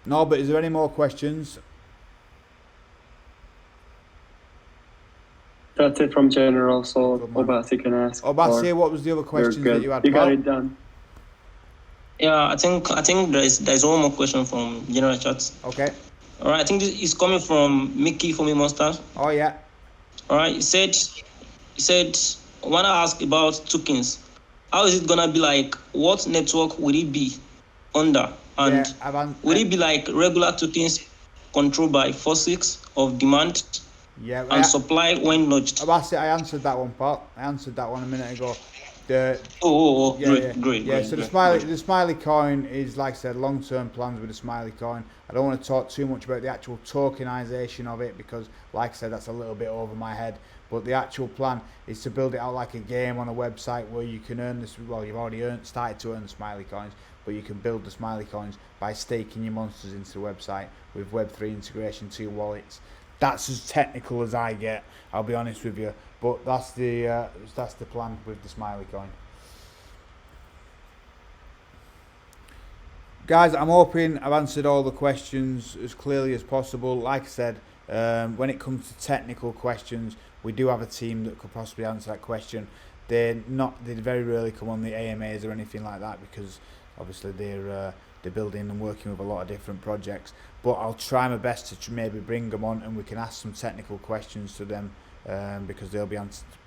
No, but is there any more questions? That's it from general, so Good man. Obasi can ask. Obasi, what was the other questions that you had? You got pal? it done. Yeah, I think there's one more question from general chat. Okay. All right, I think this is coming from Mickey for me Monster. Oh yeah. All right, he said, when I ask about tokens, how is it gonna be like? What network will it be under? And will it be like regular tokens controlled by forces of demand and supply when nudged? I answered that one, Pat. I answered that one a minute ago. Great. So the Smiley coin is, like I said, long-term plans with the Smiley coin. I don't want to talk too much about the actual tokenization of it because, like I said, that's a little bit over my head. But the actual plan is to build it out like a game on a website where you can earn this. Well, you've already started to earn the Smiley coins, but you can build the Smiley coins by staking your monsters into the website with Web3 integration to your wallets. That's as technical as I get, I'll be honest with you. But that's the plan with the Smiley coin. Guys, I'm hoping I've answered all the questions as clearly as possible. Like I said, when it comes to technical questions, we do have a team that could possibly answer that question. They very rarely come on the AMAs or anything like that because obviously they're building and working with a lot of different projects. But I'll try my best to maybe bring them on and we can ask some technical questions to them because they'll be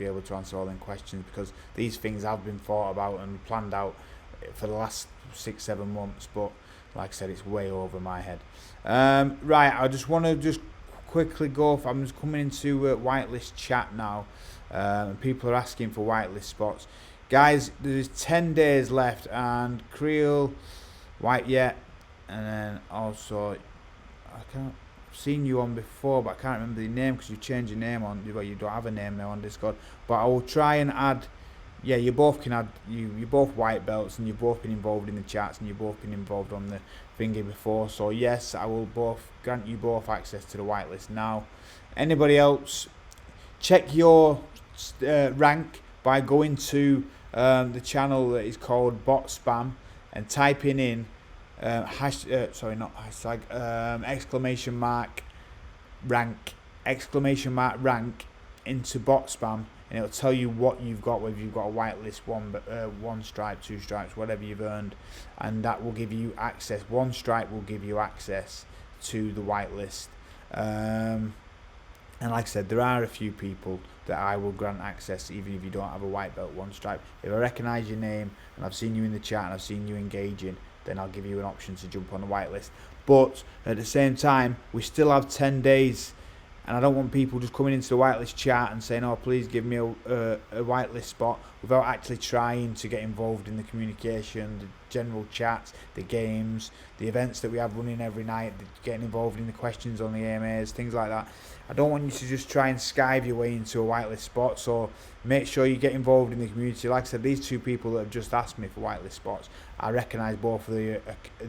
able to answer all them questions, because these things have been thought about and planned out for the last 6-7 months. But like I said, it's way over my head. Right, I just want to quickly go. I'm just coming into whitelist chat now, and people are asking for whitelist spots. Guys, there's 10 days left, and Creel, White Yet, and then also I've seen you on before, but I can't remember the name because you changed your name on. Well, you don't have a name now on Discord, but I will try and add. Yeah, you both can add. You're both white belts, and you've both been involved in the chats, and you've both been involved on the thingy before. So yes, I will grant you both access to the whitelist now. Anybody else, check your rank by going to the channel that is called Bot Spam and typing in exclamation mark rank into Bot Spam, and it'll tell you what you've got, whether you've got a whitelist, one stripe, 2 stripes, whatever you've earned, and that will give you access. 1 stripe will give you access to the whitelist. And like I said, there are a few people that I will grant access even if you don't have a white belt 1 stripe. If I recognise your name and I've seen you in the chat and I've seen you engaging, then I'll give you an option to jump on the whitelist. But at the same time, we still have 10 days, and I don't want people just coming into the whitelist chat and saying, oh, please give me a whitelist spot, without actually trying to get involved in the communication, the general chats, the games, the events that we have running every night, getting involved in the questions on the AMAs, things like that. I don't want you to just try and skive your way into a whitelist spot, so make sure you get involved in the community. Like I said, these 2 people that have just asked me for whitelist spots, I recognise both of the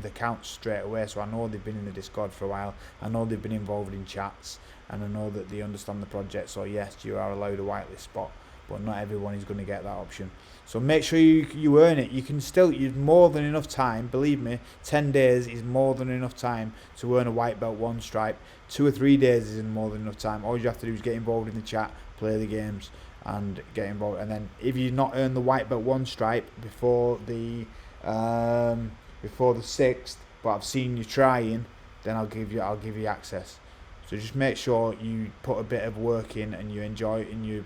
accounts straight away, so I know they've been in the Discord for a while, I know they've been involved in chats, and I know that they understand the project. So yes, you are allowed a whitelist spot, but not everyone is going to get that option. So make sure you earn it. You can still, you've more than enough time, believe me, 10 days is more than enough time to earn a white belt 1 stripe. 2 or 3 days is more than enough time. All you have to do is get involved in the chat, play the games, and get involved. And then if you not earn the white belt 1 stripe before the 6th, but I've seen you trying, then I'll give you access. So just make sure you put a bit of work in and you enjoy it and you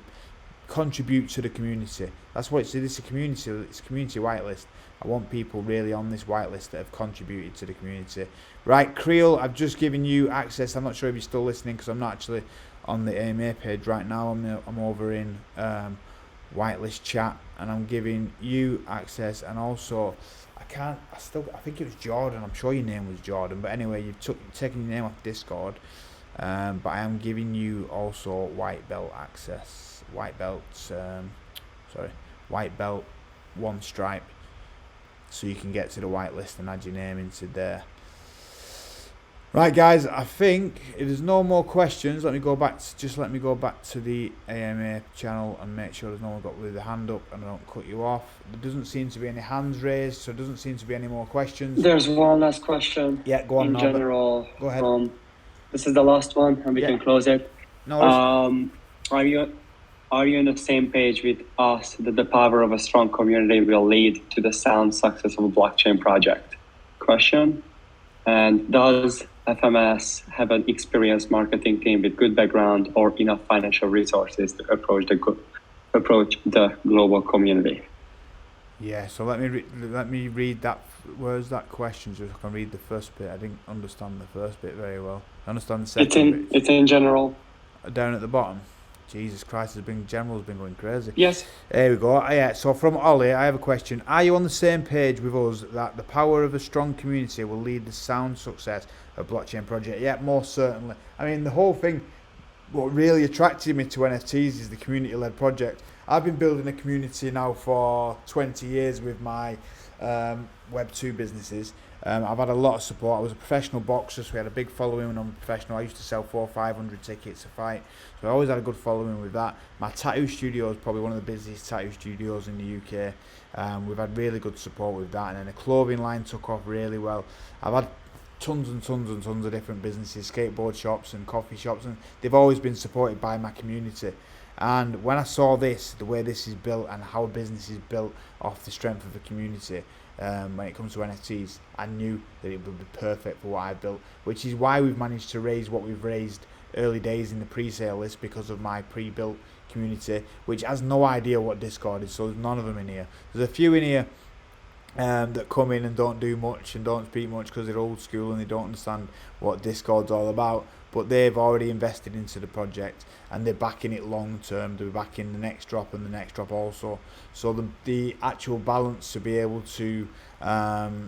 contribute to the community. That's what it's. It's a community. It's a community whitelist. I want people really on this whitelist that have contributed to the community. Right, Creel, I've just given you access. I'm not sure if you're still listening because I'm not actually on the AMA page right now. I'm over in whitelist chat, and I'm giving you access. And also, I think it was Jordan. I'm sure your name was Jordan. But anyway, you've taken your name off Discord. But I am giving you also white belt access. White belt, white belt, 1 stripe. So you can get to the whitelist and add your name into there. Right, guys, I think if there's no more questions, let me go back to the AMA channel and make sure there's no one got with the hand up and I don't cut you off. There doesn't seem to be any hands raised, so there doesn't seem to be any more questions. There's one last question. Yeah, go on. In Norbert. general, Go ahead. this is the last one, and we can close it. No, Are you on the same page with us that the power of a strong community will lead to the sound success of a blockchain project? Question. And does FMS have an experienced marketing team with good background or enough financial resources to approach the global community? Yeah, so let me read that. Where's that question? So I can read the first bit. I didn't understand the first bit very well. I understand the second bit. It's in general. Down at the bottom. Jesus Christ, General's been going crazy. Yes. There we go. Yeah, so from Ollie, I have a question. Are you on the same page with us that the power of a strong community will lead to sound success of blockchain project? Yeah, most certainly. I mean, the whole thing, what really attracted me to NFTs is the community-led project. I've been building a community now for 20 years with my Web2 businesses. I've had a lot of support. I was a professional boxer, so we had a big following when I'm a professional. I used to sell 400 or 500 tickets a fight, so I always had a good following with that. My tattoo studio is probably one of the busiest tattoo studios in the UK. We've had really good support with that, and then the clothing line took off really well. I've had tons and tons and tons of different businesses, skateboard shops and coffee shops, and they've always been supported by my community. And when I saw this, the way this is built and how a business is built off the strength of the community, when it comes to NFTs, I knew that it would be perfect for what I built, which is why we've managed to raise what we've raised early days in the pre-sale list, because of my pre-built community, which has no idea what Discord is, so there's none of them in here. There's a few in here that come in and don't do much and don't speak much because they're old school and they don't understand what Discord's all about, but they've already invested into the project and they're backing it long term. They're backing the next drop and the next drop also. So the actual balance to be able to the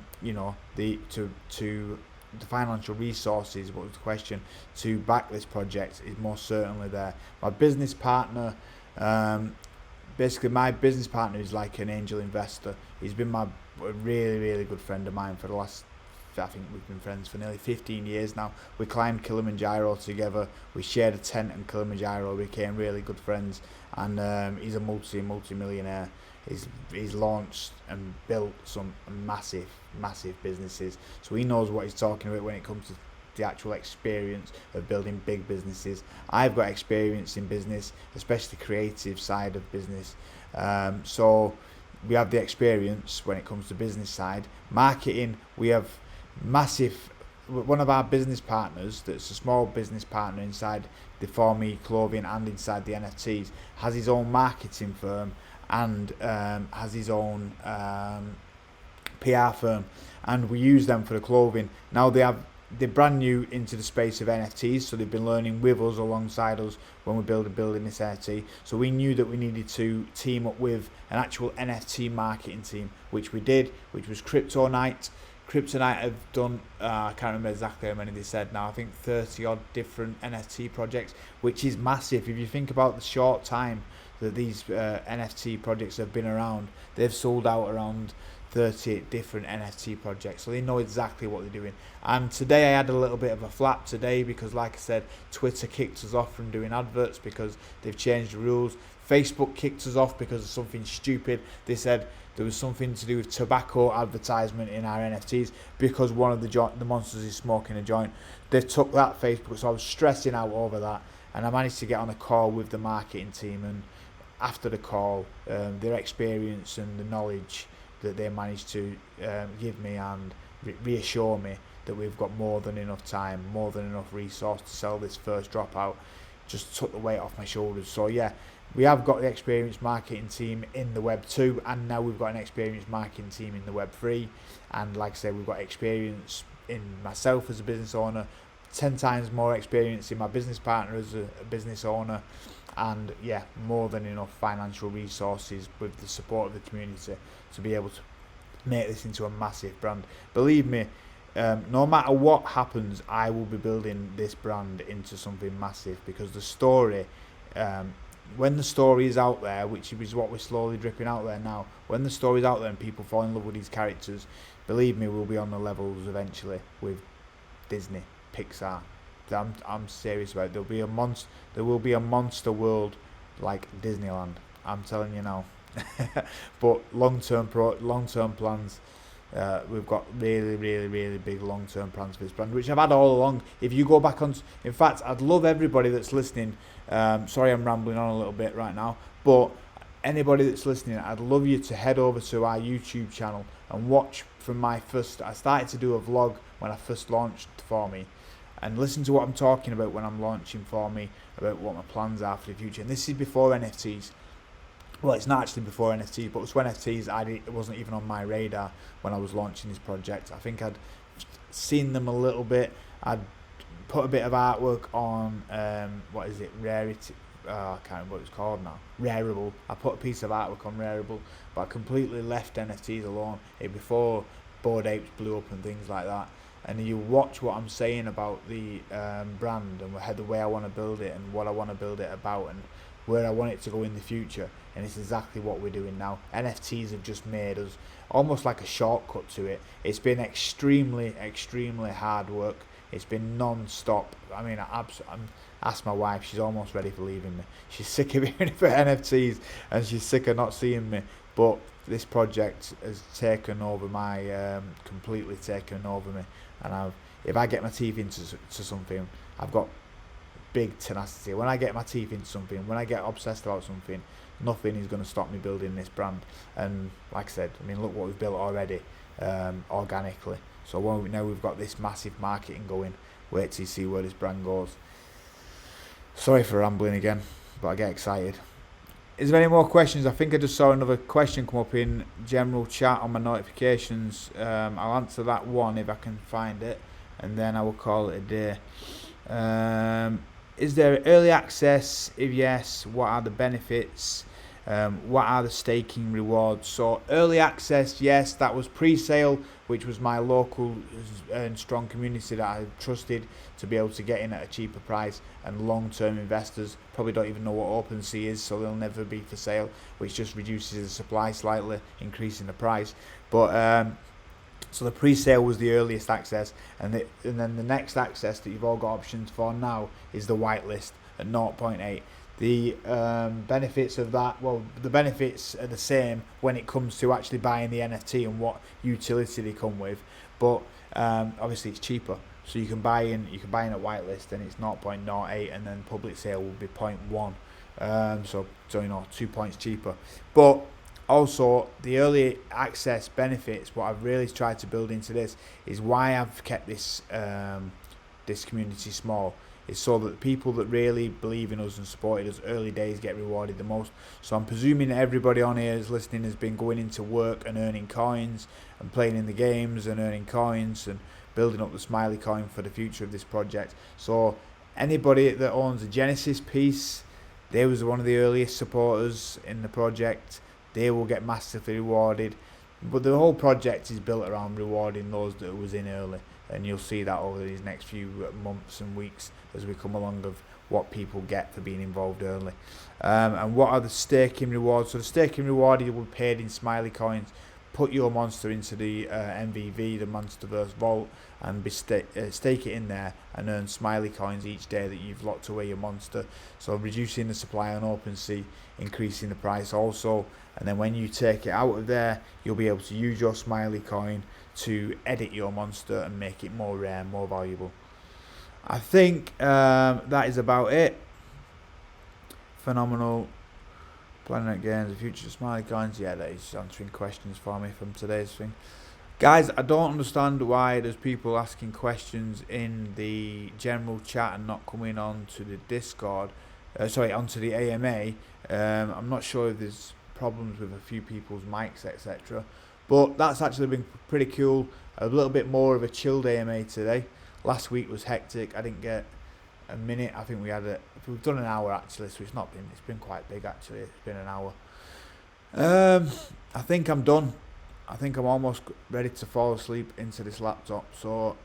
financial resources, what was the question, to back this project is most certainly there. My business partner, basically my business partner is like an angel investor. He's been a really, really good friend of mine for the last, I think we've been friends for nearly 15 years now. We climbed Kilimanjaro together. We shared a tent in Kilimanjaro. We became really good friends. And he's a multi-millionaire. He's launched and built some massive businesses. So he knows what he's talking about when it comes to the actual experience of building big businesses. I've got experience in business, especially the creative side of business. So we have the experience when it comes to business side. Marketing, we have one of our business partners, that's a small business partner inside the For Me clothing and inside the NFTs, has his own marketing firm and has his own PR firm, and we use them for the clothing. Now they're brand new into the space of NFTs, so they've been learning with us, alongside us, when we're building this NFT. So we knew that we needed to team up with an actual NFT marketing team, which we did, which was Kryptonite. Kryptonite have done, I can't remember exactly how many they said now, I think 30 odd different NFT projects, which is massive. If you think about the short time that these NFT projects have been around, they've sold out around 30 different NFT projects, so they know exactly what they're doing. And today I had a little bit of a flap today because, like I said, Twitter kicked us off from doing adverts because they've changed the rules. Facebook kicked us off because of something stupid. They said there was something to do with tobacco advertisement in our NFTs because one of the monsters is smoking a joint. They took that Facebook, so I was stressing out over that, and I managed to get on a call with the marketing team, and after the call, their experience and the knowledge that they managed to give me and reassure me that we've got more than enough time, more than enough resource to sell this first dropout. just took the weight off my shoulders. So yeah, we have got the experienced marketing team in the Web 2, and now we've got an experienced marketing team in the Web 3. And like I said, we've got experience in myself as a business owner, 10 times more experience in my business partner as a business owner, and yeah, more than enough financial resources with the support of the community to be able to make this into a massive brand. Believe me, no matter what happens, I will be building this brand into something massive, because the story, when the story is out there, which is what we're slowly dripping out there now, when the story's out there and people fall in love with these characters, believe me, we'll be on the levels eventually with Disney, Pixar. I'm serious about it. There will be a monster world like Disneyland. I'm telling you now. But long-term plans. We've got really big long-term plans for this brand, which I've had all along. If you go back on, in fact, I'd love everybody that's listening. Sorry, I'm rambling on a little bit right now, but anybody that's listening, I'd love you to head over to our YouTube channel and watch from my first. I started to do a vlog when I first launched For Me, and listen to what I'm talking about when I'm launching For Me, about what my plans are for the future. And this is before NFTs. Well, it's not actually before NFTs, but it was when NFTs, it wasn't even on my radar when I was launching this project. I think I'd seen them a little bit. I'd put a bit of artwork on, what is it, Rarity? I can't remember what it's called now. Rarible. I put a piece of artwork on Rarible, but I completely left NFTs alone. Before Bored Apes blew up and things like that. And you watch what I'm saying about the brand and the way I want to build it and what I want to build it about and where I want it to go in the future, and it's exactly what we're doing now. NFTs have just made us almost like a shortcut to it. It's been extremely hard work. It's been non-stop. I mean, I'm asked my wife, she's almost ready for leaving me. She's sick of hearing for NFTs, and she's sick of not seeing me. But this project has taken over completely taken over me. And if I get my teeth into something, I've got big tenacity. When I get my teeth into something, when I get obsessed about something, nothing is going to stop me building this brand. And like I said, I mean, look what we've built already, organically. So now we've got this massive marketing going. Wait till you see where this brand goes. Sorry for rambling again, but I get excited. Is there any more questions? I think I just saw another question come up in general chat on my notifications. I'll answer that one if I can find it, and then I will call it a day. Is there early access? If yes, what are the benefits? What are the staking rewards? So early access, yes, that was pre-sale, which was my local and strong community that I trusted to be able to get in at a cheaper price, and long-term investors probably don't even know what OpenSea is, so they'll never be for sale, which just reduces the supply slightly, increasing the price. But so the pre-sale was the earliest access, and then the next access that you've all got options for now is the whitelist at 0.8. The benefits of that, well, the benefits are the same when it comes to actually buying the NFT and what utility they come with, but obviously it's cheaper. So you can buy in at whitelist and it's 0.08, and then public sale will be 0.1. So 2 points cheaper. But also, the early access benefits, what I've really tried to build into this, is why I've kept this this community small, is so that the people that really believe in us and supported us early days get rewarded the most. So I'm presuming that everybody on here is listening has been going into work and earning coins and playing in the games and earning coins and building up the Smiley coin for the future of this project. So anybody that owns a Genesis piece, they was one of the earliest supporters in the project. They will get massively rewarded. But the whole project is built around rewarding those that was in early. And you'll see that over these next few months and weeks as we come along of what people get for being involved early. And what are the staking rewards? So the staking reward, you will be paid in Smiley coins. Put your monster into the MVV, the Monsterverse Vault, and stake it in there and earn Smiley coins each day that you've locked away your monster. So reducing the supply on OpenSea, increasing the price also. And then when you take it out of there, you'll be able to use your Smiley coin to edit your monster and make it more rare, more valuable. I think that is about it. Phenomenal. Planet Games, the future of Smiley coins. Yeah, that is answering questions for me from today's thing. Guys, I don't understand why there's people asking questions in the general chat and not coming on to the Discord. Onto the AMA. I'm not sure if there's problems with a few people's mics, etc. But that's actually been pretty cool. A little bit more of a chilled AMA today. Last week was hectic. I didn't get a minute. I think we've done an hour actually, so it's been quite big actually. It's been an hour. I think I'm done. I think I'm almost ready to fall asleep into this laptop. So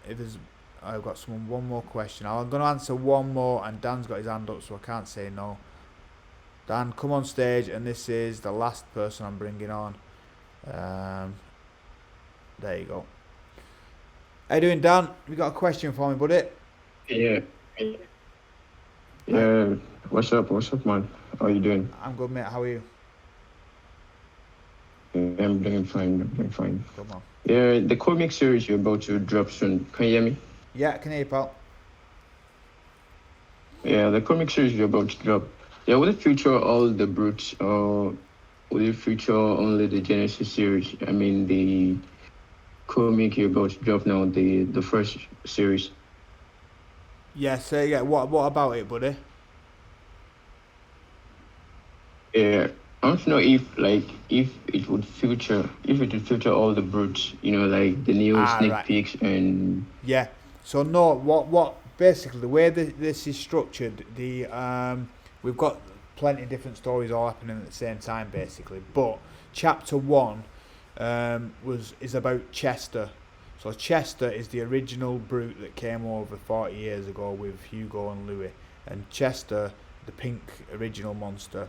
I've got one more question. I'm going to answer one more, and Dan's got his hand up, so I can't say no. Dan, come on stage, and this is the last person I'm bringing on. There you go. How you doing, Dan? You got a question for me, buddy? Yeah. Yeah. What's up, man? How you doing? I'm good, mate. How are you? I'm doing fine. Come on. Yeah, the comic series you're about to drop soon. Can you hear me? Yeah, I can hear you, pal. Yeah, the comic series you're about to drop. Yeah, will it feature all the brutes, or will it feature only the Genesis series? I mean, the comic you're about to drop now, the first series. Yeah, what about it, buddy? Yeah, I want to know if it would feature all the brutes, like the new sneak peeks and. Yeah. So no, what basically the way this is structured, we've got plenty of different stories all happening at the same time, basically. But chapter 1 is about Chester. So Chester is the original brute that came over 40 years ago with Hugo and Louis, and Chester, the pink original monster.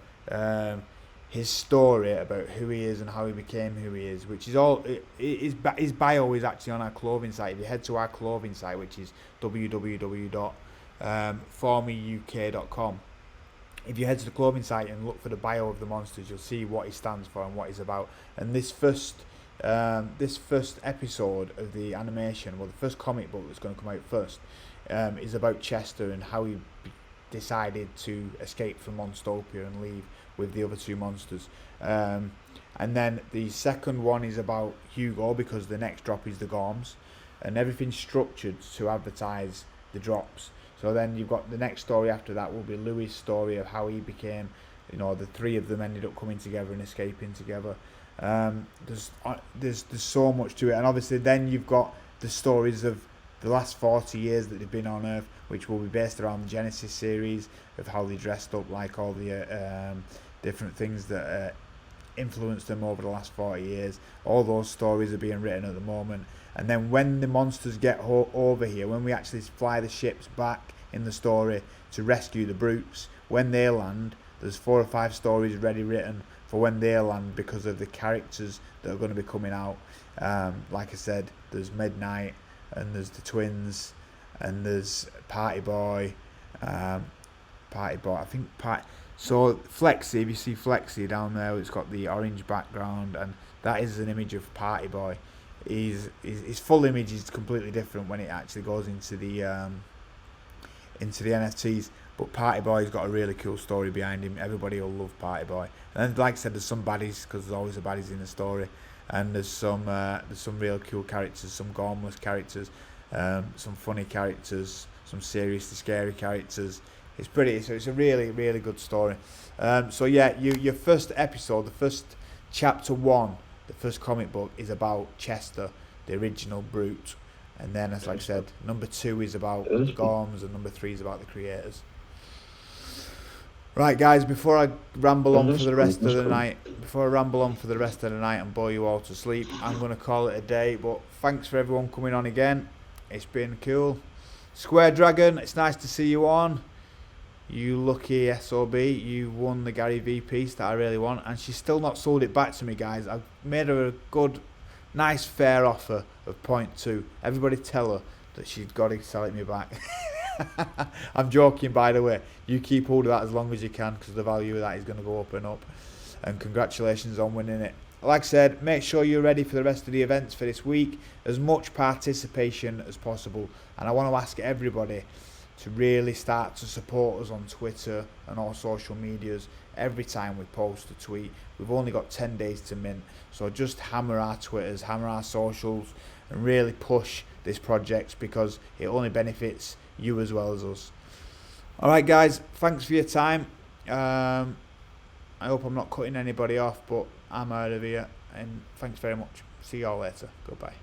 His story about who he is and how he became who he is, which is all his bio is actually on our clothing site. If you head to our clothing site, which is www.formeuk.com, if you head to the clothing site and look for the bio of the monsters, you'll see what he stands for and what he's about. And this first episode of the animation, well, the first comic book that's going to come out first, is about Chester and how he decided to escape from Monstopia and leave with the other two monsters. And then the second one is about Hugo, because the next drop is the Gorms, and everything's structured to advertise the drops. So then you've got the next story after that will be Louis' story of how he became, the three of them ended up coming together and escaping together. There's so much to it, and obviously then you've got the stories of the last 40 years that they've been on Earth, which will be based around the Genesis series, of how they dressed up, like all the different things that influenced them over the last 40 years. All those stories are being written at the moment. And then when the monsters get over here, when we actually fly the ships back in the story to rescue the brutes, when they land, there's 4 or 5 stories ready written for when they land, because of the characters that are going to be coming out. Like I said, there's Midnight, and there's the twins, and there's Party Boy. So Flexi, if you see Flexi down there, it's got the orange background, and that is an image of Party Boy. His full image is completely different when it actually goes into the NFTs. But Party Boy's got a really cool story behind him. Everybody will love Party Boy. And then, like I said, there's some baddies, because there's always a baddies in the story. And there's some real cool characters, some gormless characters, some funny characters, some seriously scary characters. It's a really, really good story. So yeah, your first episode, the first chapter 1, the first comic book is about Chester, the original brute. And then, as I said, number 2 is about the Gorms, and number 3 is about the creators. Right, guys, before I ramble on for the rest of the night, and bore you all to sleep, I'm going to call it a day. But thanks for everyone coming on again. It's been cool. Square Dragon, it's nice to see you on. You lucky SOB, you won the Gary V piece that I really want, and she's still not sold it back to me, guys. I've made her a good, nice, fair offer of 0.2. Everybody tell her that she's got to sell it me back. I'm joking, by the way. You keep hold of that as long as you can, because the value of that is going to go up and up. And congratulations on winning it. Like I said, make sure you're ready for the rest of the events for this week. As much participation as possible. And I want to ask everybody to really start to support us on Twitter and all social medias. Every time we post a tweet, we've only got 10 days to mint, so just hammer our Twitters, hammer our socials, and really push this project, because it only benefits you as well as us. Alright guys, thanks for your time. I hope I'm not cutting anybody off, but I'm out of here, and thanks very much. See you all later. Goodbye.